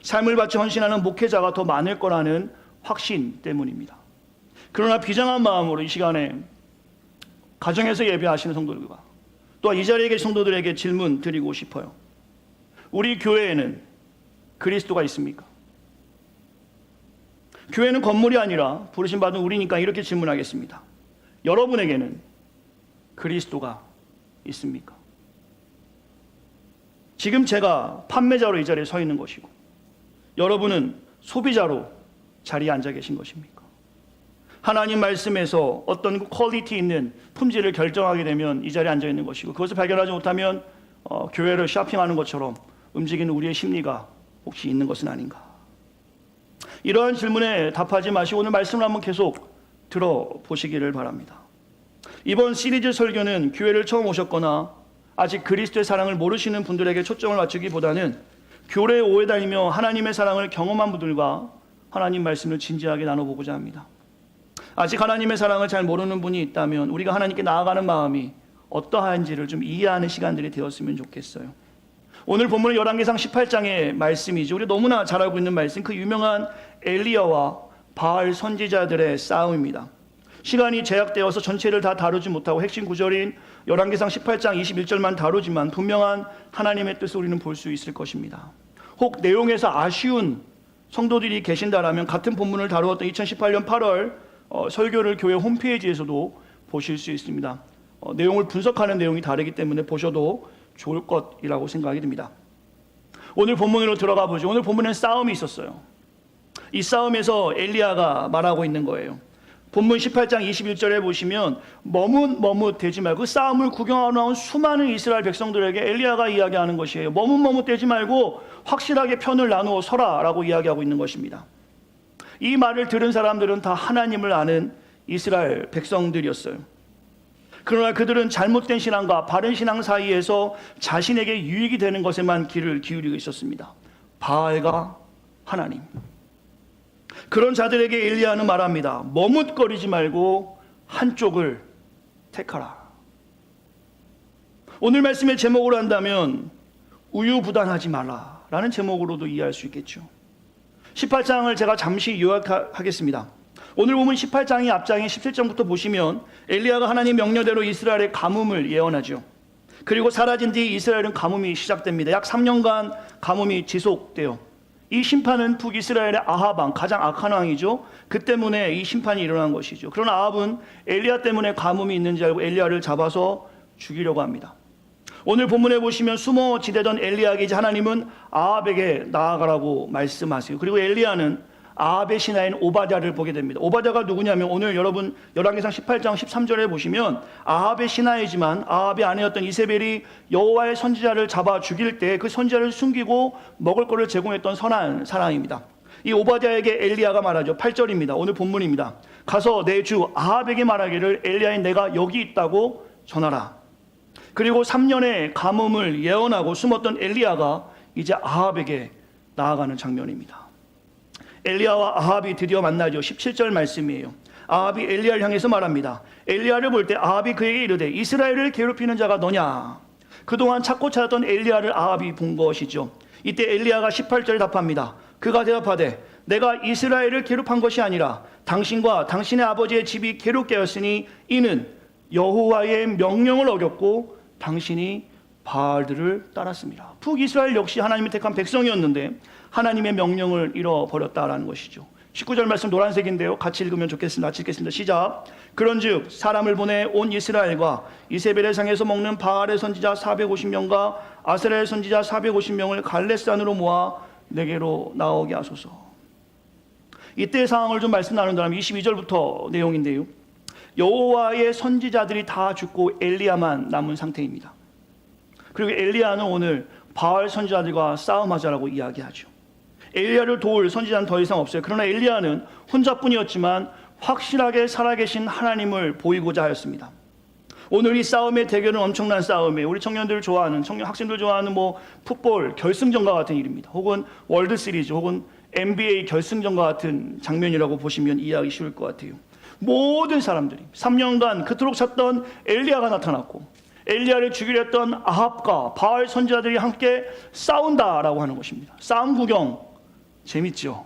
삶을 바쳐 헌신하는 목회자가 더 많을 거라는 확신 때문입니다. 그러나 비장한 마음으로 이 시간에 가정에서 예배하시는 성도들과 또한 이 자리에 계신 성도들에게 질문 드리고 싶어요. 우리 교회에는 그리스도가 있습니까? 교회는 건물이 아니라 부르심받은 우리니까 이렇게 질문하겠습니다. 여러분에게는 그리스도가 있습니까? 지금 제가 판매자로 이 자리에 서 있는 것이고 여러분은 소비자로 자리에 앉아 계신 것입니까? 하나님 말씀에서 어떤 퀄리티 있는 품질을 결정하게 되면 이 자리에 앉아 있는 것이고 그것을 발견하지 못하면 교회를 쇼핑하는 것처럼 움직이는 우리의 심리가 혹시 있는 것은 아닌가? 이러한 질문에 답하지 마시고 오늘 말씀을 한번 계속 들어보시기를 바랍니다. 이번 시리즈 설교는 교회를 처음 오셨거나 아직 그리스도의 사랑을 모르시는 분들에게 초점을 맞추기보다는 교회에 오래 다니며 하나님의 사랑을 경험한 분들과 하나님 말씀을 진지하게 나눠보고자 합니다. 아직 하나님의 사랑을 잘 모르는 분이 있다면 우리가 하나님께 나아가는 마음이 어떠한지를 좀 이해하는 시간들이 되었으면 좋겠어요. 오늘 본문은 열왕기상 18장의 말씀이죠. 우리 너무나 잘 알고 있는 말씀, 그 유명한 엘리야와 바알 선지자들의 싸움입니다. 시간이 제약되어서 전체를 다 다루지 못하고 핵심 구절인 열왕기상 18장 21절만 다루지만 분명한 하나님의 뜻을 우리는 볼 수 있을 것입니다. 혹 내용에서 아쉬운 성도들이 계신다라면 같은 본문을 다루었던 2018년 8월 설교를 교회 홈페이지에서도 보실 수 있습니다. 내용을 분석하는 내용이 다르기 때문에 보셔도 좋을 것이라고 생각이 듭니다. 오늘 본문으로 들어가 보죠. 오늘 본문엔 싸움이 있었어요. 이 싸움에서 엘리야가 말하고 있는 거예요. 본문 18장 21절에 보시면 머뭇대지 말고 싸움을 구경하러 나온 수많은 이스라엘 백성들에게 엘리야가 이야기하는 것이에요. 머뭇대지 말고 확실하게 편을 나누어 서라라고 이야기하고 있는 것입니다. 이 말을 들은 사람들은 다 하나님을 아는 이스라엘 백성들이었어요. 그러나 그들은 잘못된 신앙과 바른 신앙 사이에서 자신에게 유익이 되는 것에만 귀를 기울이고 있었습니다. 바알과 하나님. 그런 자들에게 엘리야는 말합니다. 머뭇거리지 말고 한쪽을 택하라. 오늘 말씀의 제목으로 한다면 우유부단하지 말라라는 제목으로도 이해할 수 있겠죠. 18장을 제가 잠시 요약하겠습니다. 오늘 보면 18장의 앞장인 17장부터 보시면 엘리야가 하나님 명령대로 이스라엘의 가뭄을 예언하죠. 그리고 사라진 뒤 이스라엘은 가뭄이 시작됩니다. 약 3년간 가뭄이 지속돼요. 이 심판은 북이스라엘의 아합 왕, 가장 악한 왕이죠. 그 때문에 이 심판이 일어난 것이죠. 그러나 아합은 엘리야 때문에 가뭄이 있는지 알고 엘리야를 잡아서 죽이려고 합니다. 오늘 본문에 보시면 숨어 지내던 엘리야에게 이제 하나님은 아합에게 나아가라고 말씀하세요. 그리고 엘리야는 아합의 신하인 오바댜를 보게 됩니다. 오바댜가 누구냐면 오늘 여러분 열왕기상 18장 13절에 보시면 아합의 신하이지만 아합의 아내였던 이세벨이 여호와의 선지자를 잡아 죽일 때 그 선지자를 숨기고 먹을 것을 제공했던 선한 사람입니다. 이 오바댜에게 엘리야가 말하죠. 8절입니다. 오늘 본문입니다. 가서 내 주 아합에게 말하기를 엘리야인 내가 여기 있다고 전하라. 그리고 3년의 가뭄을 예언하고 숨었던 엘리야가 이제 아합에게 나아가는 장면입니다. 엘리야와 아합이 드디어 만나죠. 17절 말씀이에요. 아합이 엘리야를 향해서 말합니다. 엘리야를 볼 때 아합이 그에게 이르되 이스라엘을 괴롭히는 자가 너냐? 그동안 찾고 찾았던 엘리야를 아합이 본 것이죠. 이때 엘리야가 18절 답합니다. 그가 대답하되 내가 이스라엘을 괴롭한 것이 아니라 당신과 당신의 아버지의 집이 괴롭게 하였으니 이는 여호와의 명령을 어겼고 당신이 바알들을 따랐습니다. 북이스라엘 역시 하나님이 택한 백성이었는데 하나님의 명령을 잃어버렸다라는 것이죠. 19절 말씀 노란색인데요. 같이 읽으면 좋겠습니다. 같이 읽겠습니다. 시작. 그런즉 사람을 보내 온 이스라엘과 이세벨의 상에서 먹는 바알의 선지자 450명과 아세라의 선지자 450명을 갈레산으로 모아 내게로 나오게 하소서. 이때의 상황을 좀 말씀 나눈다면 22절부터 내용인데요. 여호와의 선지자들이 다 죽고 엘리야만 남은 상태입니다. 그리고 엘리야는 오늘 바알 선지자들과 싸움하자라고 이야기하죠. 엘리야를 도울 선지자는 더 이상 없어요. 그러나 엘리야는 혼자뿐이었지만 확실하게 살아계신 하나님을 보이고자 하였습니다. 오늘 이 싸움의 대결은 엄청난 싸움이에요. 우리 청년들 좋아하는, 학생들 좋아하는 풋볼 결승전과 같은 일입니다. 혹은 월드 시리즈, 혹은 NBA 결승전과 같은 장면이라고 보시면 이해하기 쉬울 것 같아요. 모든 사람들이 3년간 그토록 찾던 엘리야가 나타났고, 엘리야를 죽이려 했던 아합과 바알 선지자들이 함께 싸운다라고 하는 것입니다. 싸움 구경 재밌죠?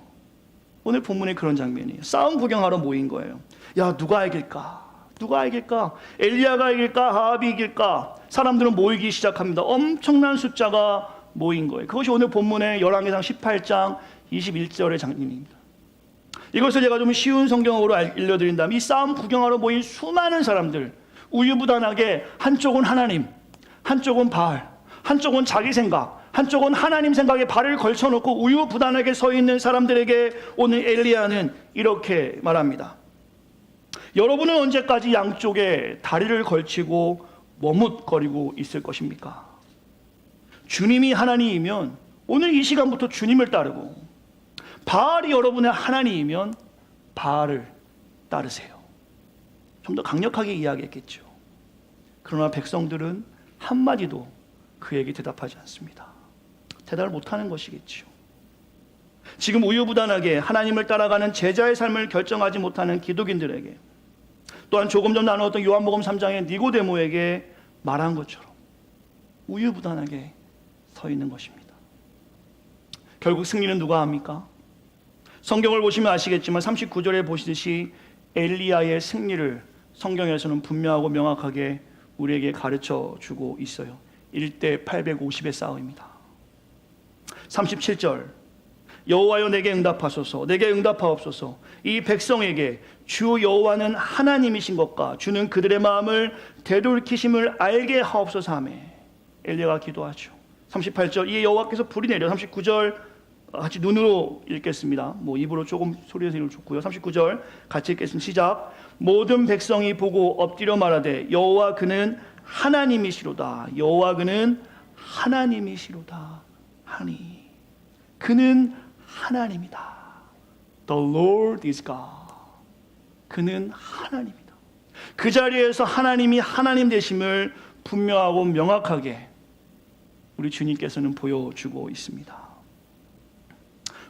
오늘 본문에 그런 장면이에요. 싸움 구경하러 모인 거예요. 야, 누가 이길까? 누가 이길까? 엘리야가 이길까? 아합이 이길까? 사람들은 모이기 시작합니다. 엄청난 숫자가 모인 거예요. 그것이 오늘 본문의 열왕기상 18장 21절의 장면입니다. 이것을 제가 좀 쉬운 성경어로 알려드린다면, 이 싸움 구경하러 모인 수많은 사람들, 우유부단하게 한쪽은 하나님, 한쪽은 바알, 한쪽은 자기 생각, 한쪽은 하나님 생각에 발을 걸쳐놓고 우유부단하게 서 있는 사람들에게 오늘 엘리야는 이렇게 말합니다. 여러분은 언제까지 양쪽에 다리를 걸치고 머뭇거리고 있을 것입니까? 주님이 하나님이면 오늘 이 시간부터 주님을 따르고, 바알이 여러분의 하나님이면 바알을 따르세요. 좀 더 강력하게 이야기했겠죠. 그러나 백성들은 한마디도 그에게 대답하지 않습니다. 대답을 못하는 것이겠죠. 지금 우유부단하게 하나님을 따라가는 제자의 삶을 결정하지 못하는 기독인들에게, 또한 조금 전 나누었던 요한복음 3장의 니고데모에게 말한 것처럼 우유부단하게 서 있는 것입니다. 결국 승리는 누가 합니까? 성경을 보시면 아시겠지만 39절에 보시듯이 엘리야의 승리를 성경에서는 분명하고 명확하게 우리에게 가르쳐 주고 있어요. 1대 850의 싸움입니다. 37절, 여호와여 내게 응답하소서, 내게 응답하옵소서. 이 백성에게 주 여호와는 하나님이신 것과 주는 그들의 마음을 되돌이키심을 알게 하옵소서 하며 엘리야가 기도하죠. 38절, 이에 여호와께서 불이 내려. 39절 같이 눈으로 읽겠습니다. 입으로 조금 소리내서 좋고요. 39절 같이 읽겠습니다. 시작. 모든 백성이 보고 엎드려 말하되 여호와 그는 하나님이시로다. 여호와 그는 하나님이시로다 하니, 그는 하나님이다. The Lord is God. 그는 하나님이다. 그 자리에서 하나님이 하나님 되심을 분명하고 명확하게 우리 주님께서는 보여주고 있습니다.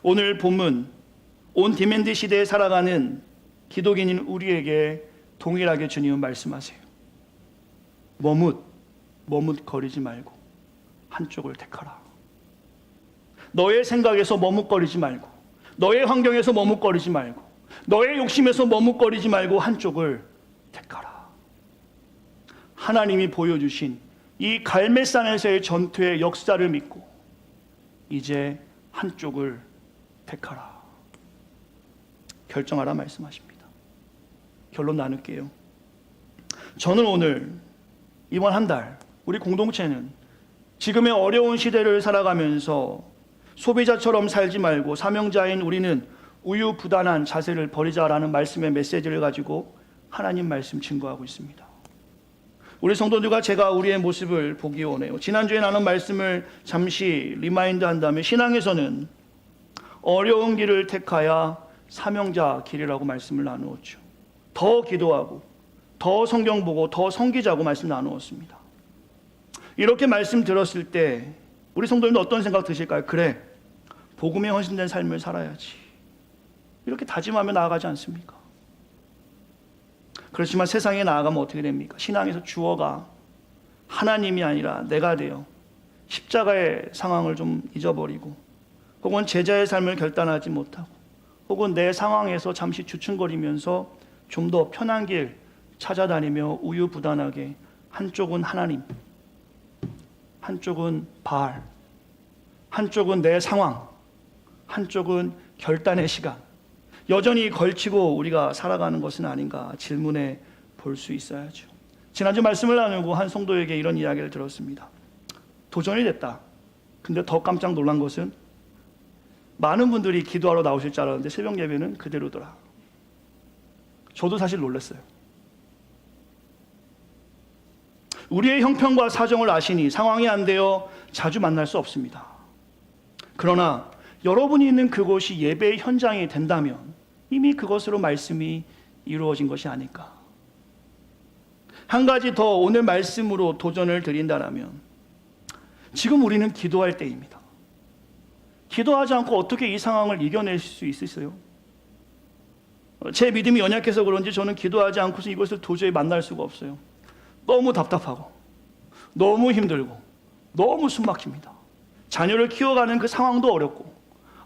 오늘 본문, 온 디맨드 시대에 살아가는 기독인인 우리에게 동일하게 주님은 말씀하세요. 머뭇거리지 말고 한쪽을 택하라. 너의 생각에서 머뭇거리지 말고, 너의 환경에서 머뭇거리지 말고, 너의 욕심에서 머뭇거리지 말고 한쪽을 택하라. 하나님이 보여주신 이 갈멜산에서의 전투의 역사를 믿고 이제 한쪽을 택하라. 결정하라 말씀하십니다. 결론 나눌게요. 저는 오늘 이번 한 달 우리 공동체는 지금의 어려운 시대를 살아가면서 소비자처럼 살지 말고 사명자인 우리는 우유부단한 자세를 버리자라는 말씀의 메시지를 가지고 하나님 말씀 증거하고 있습니다. 우리 성도들과 제가 우리의 모습을 보기 원해요. 지난주에 나눈 말씀을 잠시 리마인드 한다면, 신앙에서는 어려운 길을 택하야 사명자 길이라고 말씀을 나누었죠. 더 기도하고 더 성경 보고 더 섬기자고 말씀 나누었습니다. 이렇게 말씀 들었을 때 우리 성도님도 어떤 생각 드실까요? 그래, 복음에 헌신된 삶을 살아야지, 이렇게 다짐하며 나아가지 않습니까? 그렇지만 세상에 나아가면 어떻게 됩니까? 신앙에서 주어가 하나님이 아니라 내가 되어 십자가의 상황을 좀 잊어버리고, 혹은 제자의 삶을 결단하지 못하고, 혹은 내 상황에서 잠시 주춤거리면서 좀 더 편한 길 찾아다니며 우유부단하게 한쪽은 하나님, 한쪽은 바알, 한쪽은 내 상황, 한쪽은 결단의 시간, 여전히 걸치고 우리가 살아가는 것은 아닌가 질문해 볼 수 있어야죠. 지난주 말씀을 나누고 한 성도에게 이런 이야기를 들었습니다. 도전이 됐다. 근데 더 깜짝 놀란 것은 많은 분들이 기도하러 나오실 줄 알았는데 새벽 예배는 그대로더라. 저도 사실 놀랐어요. 우리의 형편과 사정을 아시니 상황이 안 되어 자주 만날 수 없습니다. 그러나 여러분이 있는 그곳이 예배의 현장이 된다면 이미 그것으로 말씀이 이루어진 것이 아닐까. 한 가지 더 오늘 말씀으로 도전을 드린다면 지금 우리는 기도할 때입니다. 기도하지 않고 어떻게 이 상황을 이겨낼 수 있으세요? 제 믿음이 연약해서 그런지 저는 기도하지 않고서 이것을 도저히 만날 수가 없어요. 너무 답답하고 너무 힘들고 너무 숨막힙니다. 자녀를 키워가는 그 상황도 어렵고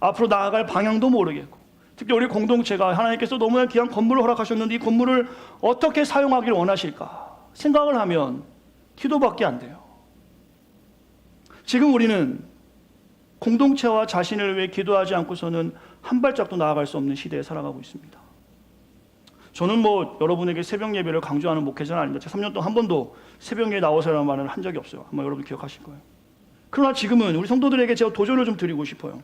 앞으로 나아갈 방향도 모르겠고, 특히 우리 공동체가 하나님께서 너무나 귀한 건물을 허락하셨는데 이 건물을 어떻게 사용하기를 원하실까 생각을 하면 기도밖에 안 돼요. 지금 우리는 공동체와 자신을 위해 기도하지 않고서는 한 발짝도 나아갈 수 없는 시대에 살아가고 있습니다. 저는 여러분에게 새벽 예배를 강조하는 목회자는 아닙니다. 제가 3년 동안 한 번도 새벽 예배에 나오세요라는 말을 한 적이 없어요. 아마 여러분 기억하실 거예요. 그러나 지금은 우리 성도들에게 제가 도전을 좀 드리고 싶어요.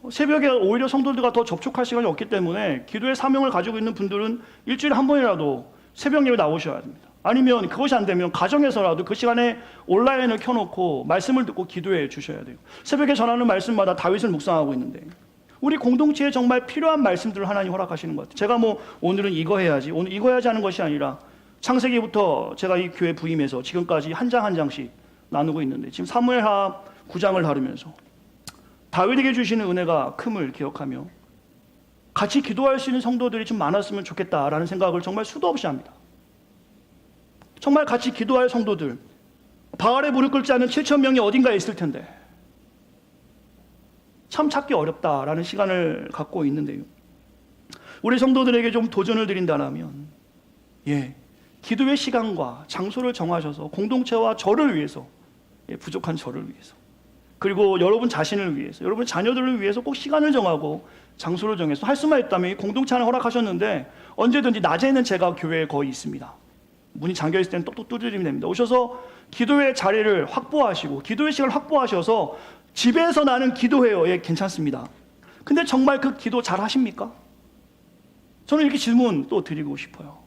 새벽에 오히려 성도들과 더 접촉할 시간이 없기 때문에 기도의 사명을 가지고 있는 분들은 일주일에 한 번이라도 새벽 예배 나오셔야 됩니다. 아니면 그것이 안 되면 가정에서라도 그 시간에 온라인을 켜놓고 말씀을 듣고 기도해 주셔야 돼요. 새벽에 전하는 말씀마다 다윗을 묵상하고 있는데 우리 공동체에 정말 필요한 말씀들을 하나님 허락하시는 것 같아요. 제가 오늘은 이거 해야지, 오늘 이거 해야지 하는 것이 아니라 창세기부터 제가 이 교회 부임해서 지금까지 한 장 한 장씩 나누고 있는데 지금 사무엘하 9장을 다루면서 다윗에게 주시는 은혜가 큼을 기억하며 같이 기도할 수 있는 성도들이 좀 많았으면 좋겠다라는 생각을 정말 수도 없이 합니다. 정말 같이 기도할 성도들, 바알에 무릎 꿇지 않는 7,000명이 어딘가에 있을 텐데 참 찾기 어렵다라는 시간을 갖고 있는데요. 우리 성도들에게 좀 도전을 드린다면 기도의 시간과 장소를 정하셔서 공동체와 저를 위해서, 부족한 저를 위해서, 그리고 여러분 자신을 위해서, 여러분 자녀들을 위해서 꼭 시간을 정하고 장소를 정해서 할 수만 있다면 이 공동체 안에 허락하셨는데 언제든지 낮에는 제가 교회에 거의 있습니다. 문이 잠겨있을 때는 똑똑 두드리면 됩니다. 오셔서 기도의 자리를 확보하시고 기도의 시간을 확보하셔서 집에서 나는 기도해요. 괜찮습니다. 근데 정말 그 기도 잘 하십니까? 저는 이렇게 질문 또 드리고 싶어요.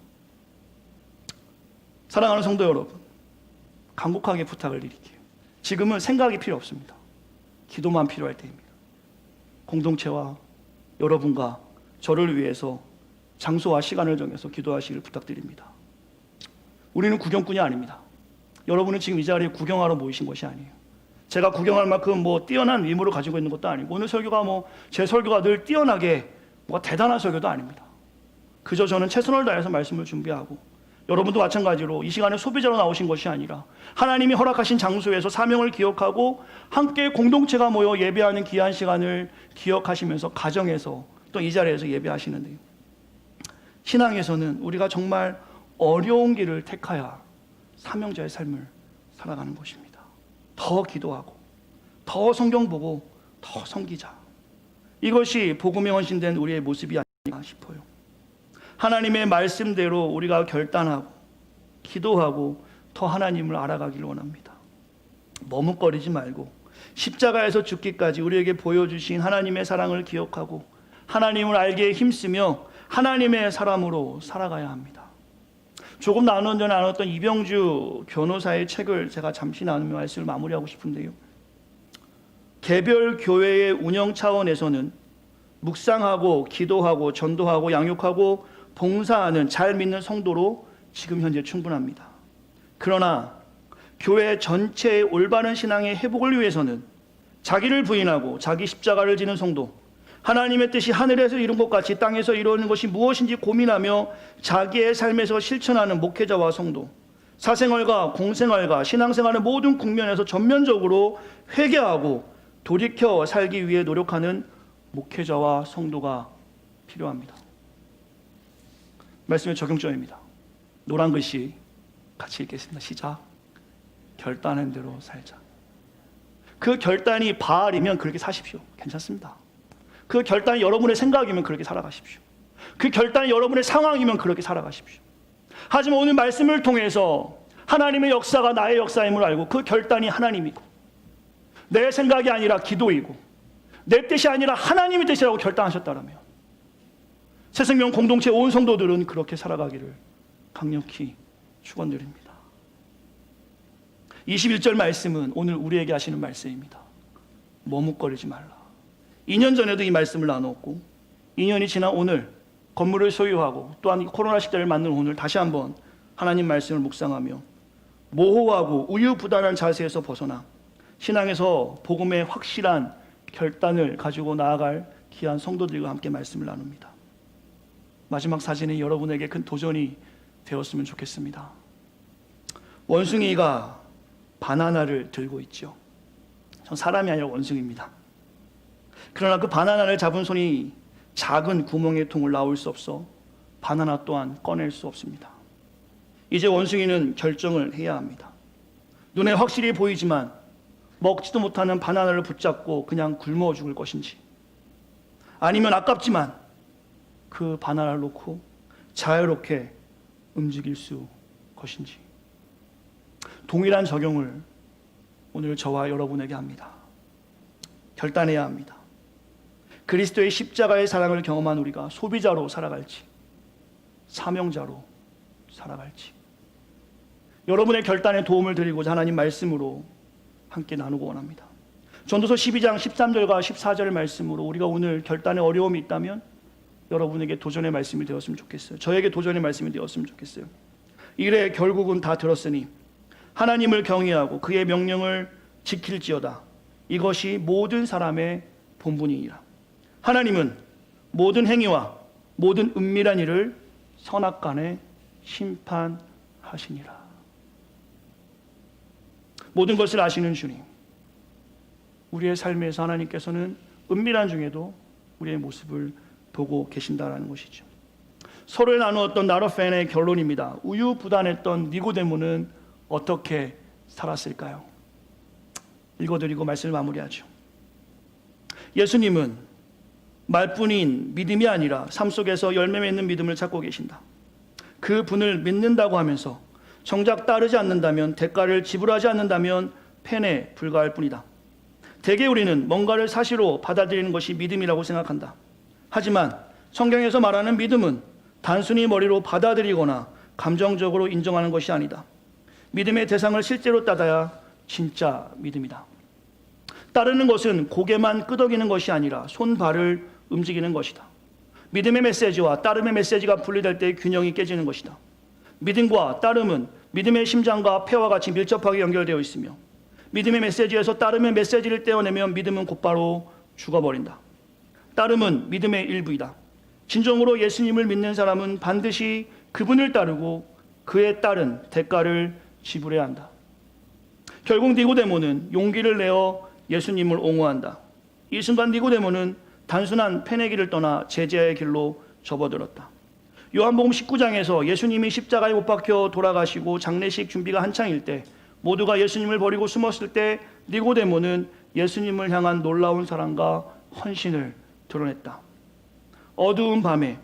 사랑하는 성도 여러분, 간곡하게 부탁을 드릴게요. 지금은 생각이 필요 없습니다. 기도만 필요할 때입니다. 공동체와 여러분과 저를 위해서 장소와 시간을 정해서 기도하시기를 부탁드립니다. 우리는 구경꾼이 아닙니다. 여러분은 지금 이 자리에 구경하러 모이신 것이 아니에요. 제가 구경할 만큼 뛰어난 의무를 가지고 있는 것도 아니고 오늘 설교가 제 설교가 늘 뛰어나게 대단한 설교도 아닙니다. 그저 저는 최선을 다해서 말씀을 준비하고 여러분도 마찬가지로 이 시간에 소비자로 나오신 것이 아니라 하나님이 허락하신 장소에서 사명을 기억하고 함께 공동체가 모여 예배하는 귀한 시간을 기억하시면서 가정에서 또 이 자리에서 예배하시는데요. 신앙에서는 우리가 정말 어려운 길을 택하여 사명자의 삶을 살아가는 것입니다. 더 기도하고 더 성경 보고 더 섬기자. 이것이 복음에 헌신된 우리의 모습이 아닌가 싶어요. 하나님의 말씀대로 우리가 결단하고 기도하고 더 하나님을 알아가기를 원합니다. 머뭇거리지 말고 십자가에서 죽기까지 우리에게 보여주신 하나님의 사랑을 기억하고 하나님을 알기에 힘쓰며 하나님의 사람으로 살아가야 합니다. 조금 전에 나눴던 이병주 변호사의 책을 제가 잠시 나누며 말씀을 마무리하고 싶은데요. 개별 교회의 운영 차원에서는 묵상하고 기도하고 전도하고 양육하고 봉사하는 잘 믿는 성도로 지금 현재 충분합니다. 그러나 교회 전체의 올바른 신앙의 회복을 위해서는 자기를 부인하고 자기 십자가를 지는 성도, 하나님의 뜻이 하늘에서 이룬 것 같이 땅에서 이루어지는 것이 무엇인지 고민하며 자기의 삶에서 실천하는 목회자와 성도, 사생활과 공생활과 신앙생활의 모든 국면에서 전면적으로 회개하고 돌이켜 살기 위해 노력하는 목회자와 성도가 필요합니다. 말씀의 적용점입니다. 노란 글씨 같이 읽겠습니다. 시작. 결단한 대로 살자. 그 결단이 바알이면 그렇게 사십시오. 괜찮습니다. 그 결단이 여러분의 생각이면 그렇게 살아가십시오. 그 결단이 여러분의 상황이면 그렇게 살아가십시오. 하지만 오늘 말씀을 통해서 하나님의 역사가 나의 역사임을 알고 그 결단이 하나님이고 내 생각이 아니라 기도이고 내 뜻이 아니라 하나님의 뜻이라고 결단하셨다면 새생명 공동체 온 성도들은 그렇게 살아가기를 강력히 축원드립니다. 21절 말씀은 오늘 우리에게 하시는 말씀입니다. 머뭇거리지 말라. 2년 전에도 이 말씀을 나누었고 2년이 지난 오늘 건물을 소유하고 또한 이 코로나 시대를 맞는 오늘 다시 한번 하나님 말씀을 묵상하며 모호하고 우유부단한 자세에서 벗어나 신앙에서 복음의 확실한 결단을 가지고 나아갈 귀한 성도들과 함께 말씀을 나눕니다. 마지막 사진이 여러분에게 큰 도전이 되었으면 좋겠습니다. 원숭이가 바나나를 들고 있죠. 전 사람이 아니라 원숭이입니다. 그러나 그 바나나를 잡은 손이 작은 구멍의 통을 나올 수 없어 바나나 또한 꺼낼 수 없습니다. 이제 원숭이는 결정을 해야 합니다. 눈에 확실히 보이지만 먹지도 못하는 바나나를 붙잡고 그냥 굶어 죽을 것인지, 아니면 아깝지만 그 바나나를 놓고 자유롭게 움직일 수 것인지. 동일한 적용을 오늘 저와 여러분에게 합니다. 결단해야 합니다. 그리스도의 십자가의 사랑을 경험한 우리가 소비자로 살아갈지 사명자로 살아갈지, 여러분의 결단에 도움을 드리고자 하나님 말씀으로 함께 나누고 원합니다. 전도서 12장 13절과 14절 말씀으로 우리가 오늘 결단에 어려움이 있다면 여러분에게 도전의 말씀이 되었으면 좋겠어요. 저에게 도전의 말씀이 되었으면 좋겠어요. 이래 결국은 다 들었으니 하나님을 경외하고 그의 명령을 지킬지어다. 이것이 모든 사람의 본분이니라. 하나님은 모든 행위와 모든 은밀한 일을 선악간에 심판하시니라. 모든 것을 아시는 주님, 우리의 삶에서 하나님께서는 은밀한 중에도 우리의 모습을 보고 계신다라는 것이죠. 서로에 나누었던 나로펜의 결론입니다. 우유부단했던 니고데모는 어떻게 살았을까요? 읽어드리고 말씀을 마무리하죠. 예수님은 말뿐인 믿음이 아니라 삶 속에서 열매 맺는 믿음을 찾고 계신다. 그 분을 믿는다고 하면서 정작 따르지 않는다면, 대가를 지불하지 않는다면 펜에 불과할 뿐이다. 대개 우리는 뭔가를 사실로 받아들이는 것이 믿음이라고 생각한다. 하지만 성경에서 말하는 믿음은 단순히 머리로 받아들이거나 감정적으로 인정하는 것이 아니다. 믿음의 대상을 실제로 따다야 진짜 믿음이다. 따르는 것은 고개만 끄덕이는 것이 아니라 손발을 움직이는 것이다. 믿음의 메시지와 따름의 메시지가 분리될 때 균형이 깨지는 것이다. 믿음과 따름은 믿음의 심장과 폐와 같이 밀접하게 연결되어 있으며, 믿음의 메시지에서 따름의 메시지를 떼어내면 믿음은 곧바로 죽어버린다. 따름은 믿음의 일부이다. 진정으로 예수님을 믿는 사람은 반드시 그분을 따르고 그에 따른 대가를 지불해야 한다. 결국 니고데모는 용기를 내어 예수님을 옹호한다. 이 순간 니고데모는 단순한 펜의 길을 떠나 제자의 길로 접어들었다. 요한복음 19장에서 예수님이 십자가에 못 박혀 돌아가시고 장례식 준비가 한창일 때, 모두가 예수님을 버리고 숨었을 때 니고데모는 예수님을 향한 놀라운 사랑과 헌신을 드러냈다. 어두운 밤에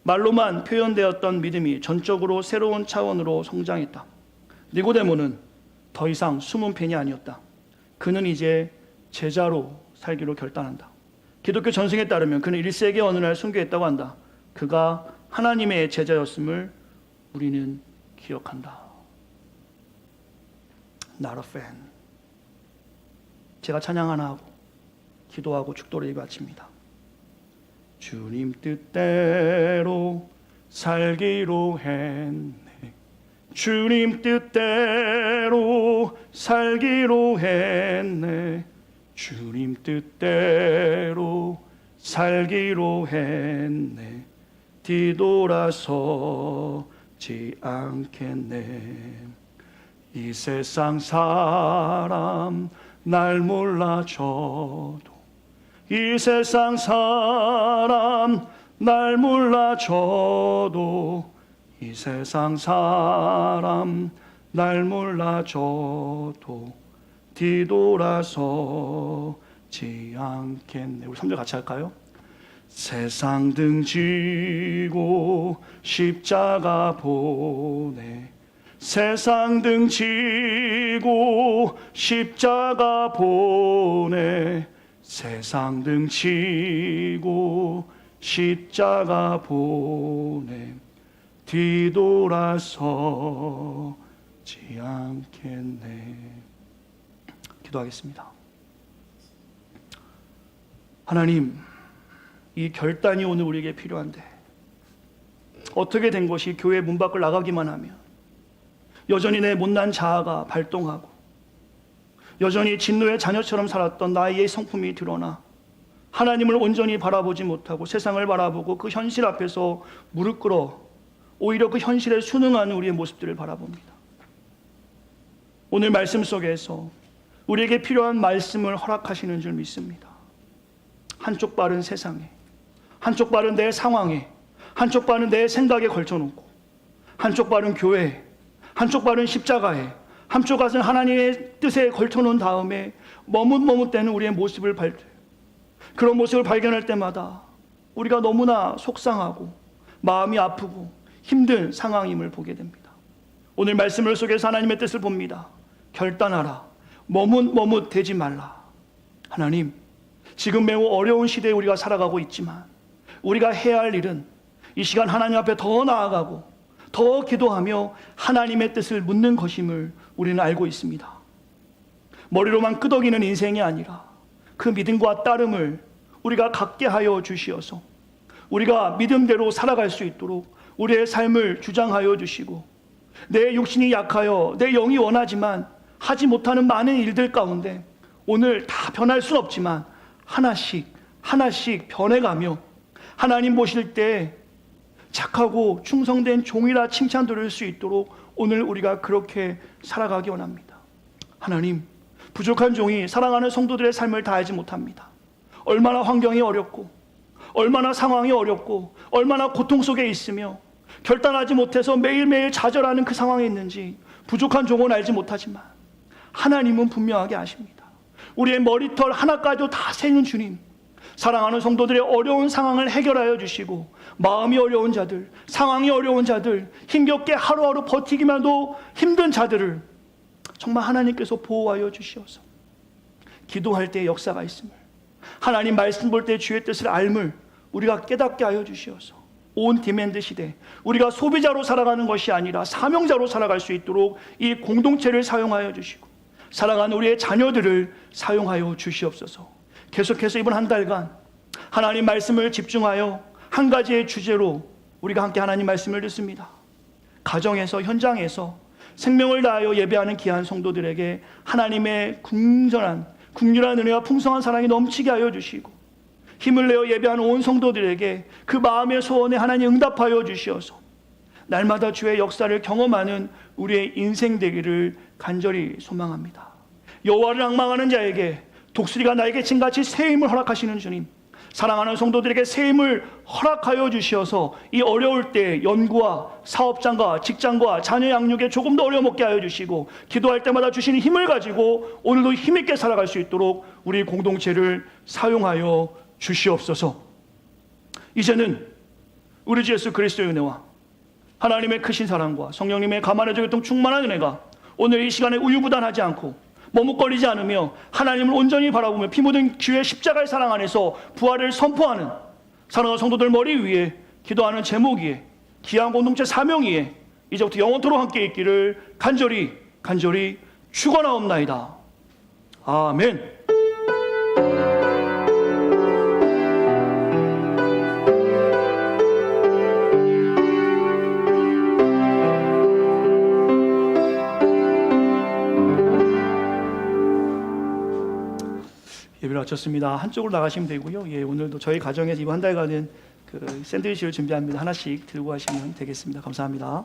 말로만 표현되었던 믿음이 전적으로 새로운 차원으로 성장했다. 니고데모는 더 이상 숨은 펜이 아니었다. 그는 이제 제자로 살기로 결단한다. 기독교 전승에 따르면 그는 1세기 어느 날 순교했다고 한다. 그가 하나님의 제자였음을 우리는 기억한다. Not a fan. 제가 찬양 하나 하고 기도하고 축도를 예배하칩니다. 주님 뜻대로 살기로 했네. 주님 뜻대로 살기로 했네. 주님 뜻대로 살기로 했네. 뒤돌아서지 않겠네. 이 세상 사람 날 몰라줘도, 이 세상 사람 날 몰라줘도, 이 세상 사람 날 몰라줘도 뒤돌아서지 않겠네. 우리 3절 같이 할까요? 세상 등지고 십자가 보내. 세상 등지고 십자가 보내. 세상 등지고 십자가 보내. 뒤돌아서지 않겠네. 기도하겠습니다. 하나님, 이 결단이 오늘 우리에게 필요한데 어떻게 된 것이 교회 문 밖을 나가기만 하면 여전히 내 못난 자아가 발동하고 여전히 진노의 자녀처럼 살았던 나의 성품이 드러나 하나님을 온전히 바라보지 못하고 세상을 바라보고 그 현실 앞에서 무릎 꿇어 오히려 그 현실에 순응하는 우리의 모습들을 바라봅니다. 오늘 말씀 속에서 우리에게 필요한 말씀을 허락하시는 줄 믿습니다. 한쪽 발은 세상에, 한쪽 발은 내 상황에, 한쪽 발은 내 생각에 걸쳐놓고, 한쪽 발은 교회에, 한쪽 발은 십자가에, 한쪽 발은 하나님의 뜻에 걸쳐놓은 다음에 머뭇머뭇대는 우리의 모습을 그런 모습을 발견할 때마다 우리가 너무나 속상하고 마음이 아프고 힘든 상황임을 보게 됩니다. 오늘 말씀을 속에서 하나님의 뜻을 봅니다. 결단하라. 머뭇대지 말라. 하나님, 지금 매우 어려운 시대에 우리가 살아가고 있지만 우리가 해야 할 일은 이 시간 하나님 앞에 더 나아가고 더 기도하며 하나님의 뜻을 묻는 것임을 우리는 알고 있습니다. 머리로만 끄덕이는 인생이 아니라 그 믿음과 따름을 우리가 갖게 하여 주시어서 우리가 믿음대로 살아갈 수 있도록 우리의 삶을 주장하여 주시고, 내 육신이 약하여 내 영이 원하지만 하지 못하는 많은 일들 가운데 오늘 다 변할 수는 없지만 하나씩 변해가며 하나님 보실 때 착하고 충성된 종이라 칭찬 들을 수 있도록 오늘 우리가 그렇게 살아가기 원합니다. 하나님, 부족한 종이 사랑하는 성도들의 삶을 다하지 못합니다. 얼마나 환경이 어렵고 얼마나 상황이 어렵고 얼마나 고통 속에 있으며 결단하지 못해서 매일매일 좌절하는 그 상황에 있는지 부족한 종은 알지 못하지만 하나님은 분명하게 아십니다. 우리의 머리털 하나까지도 다 세는 주님, 사랑하는 성도들의 어려운 상황을 해결하여 주시고 마음이 어려운 자들, 상황이 어려운 자들, 힘겹게 하루하루 버티기만 해도 힘든 자들을 정말 하나님께서 보호하여 주시어서 기도할 때 역사가 있음을, 하나님 말씀 볼 때 주의 뜻을 알물 우리가 깨닫게 하여 주시어서 온 디맨드 시대 우리가 소비자로 살아가는 것이 아니라 사명자로 살아갈 수 있도록 이 공동체를 사용하여 주시고 사랑하는 우리의 자녀들을 사용하여 주시옵소서. 계속해서 이번 한 달간 하나님 말씀을 집중하여 한 가지의 주제로 우리가 함께 하나님 말씀을 듣습니다. 가정에서, 현장에서 생명을 다하여 예배하는 귀한 성도들에게 하나님의 국률한 은혜와 풍성한 사랑이 넘치게 하여 주시고, 힘을 내어 예배하는 온 성도들에게 그 마음의 소원에 하나님 응답하여 주시어서 날마다 주의 역사를 경험하는 우리의 인생 되기를 간절히 소망합니다. 여호와를 앙망하는 자에게 독수리가 나에게 친같이 새 힘을 허락하시는 주님, 사랑하는 성도들에게 새 힘을 허락하여 주시어서 이 어려울 때 연구와 사업장과 직장과 자녀 양육에 조금 더 어려먹게 하여 주시고 기도할 때마다 주시는 힘을 가지고 오늘도 힘있게 살아갈 수 있도록 우리 공동체를 사용하여 주시옵소서. 이제는 우리 주 예수 그리스도의 은혜와 하나님의 크신 사랑과 성령님의 가만히 적였던 충만한 은혜가 오늘 이 시간에 우유부단하지 않고 머뭇거리지 않으며 하나님을 온전히 바라보며 피 묻은 주의 십자가의 사랑 안에서 부활을 선포하는 사랑하는 성도들 머리 위에 기도하는 제목 위에 귀한 공동체 사명 위에 이제부터 영원토록 함께 있기를 간절히 축원하옵나이다. 아멘. 예배를 마쳤습니다. 한쪽으로 나가시면 되고요. 예, 오늘도 저희 가정에서 이번 한 달간은 그 샌드위치를 준비합니다. 하나씩 들고 가시면 되겠습니다. 감사합니다.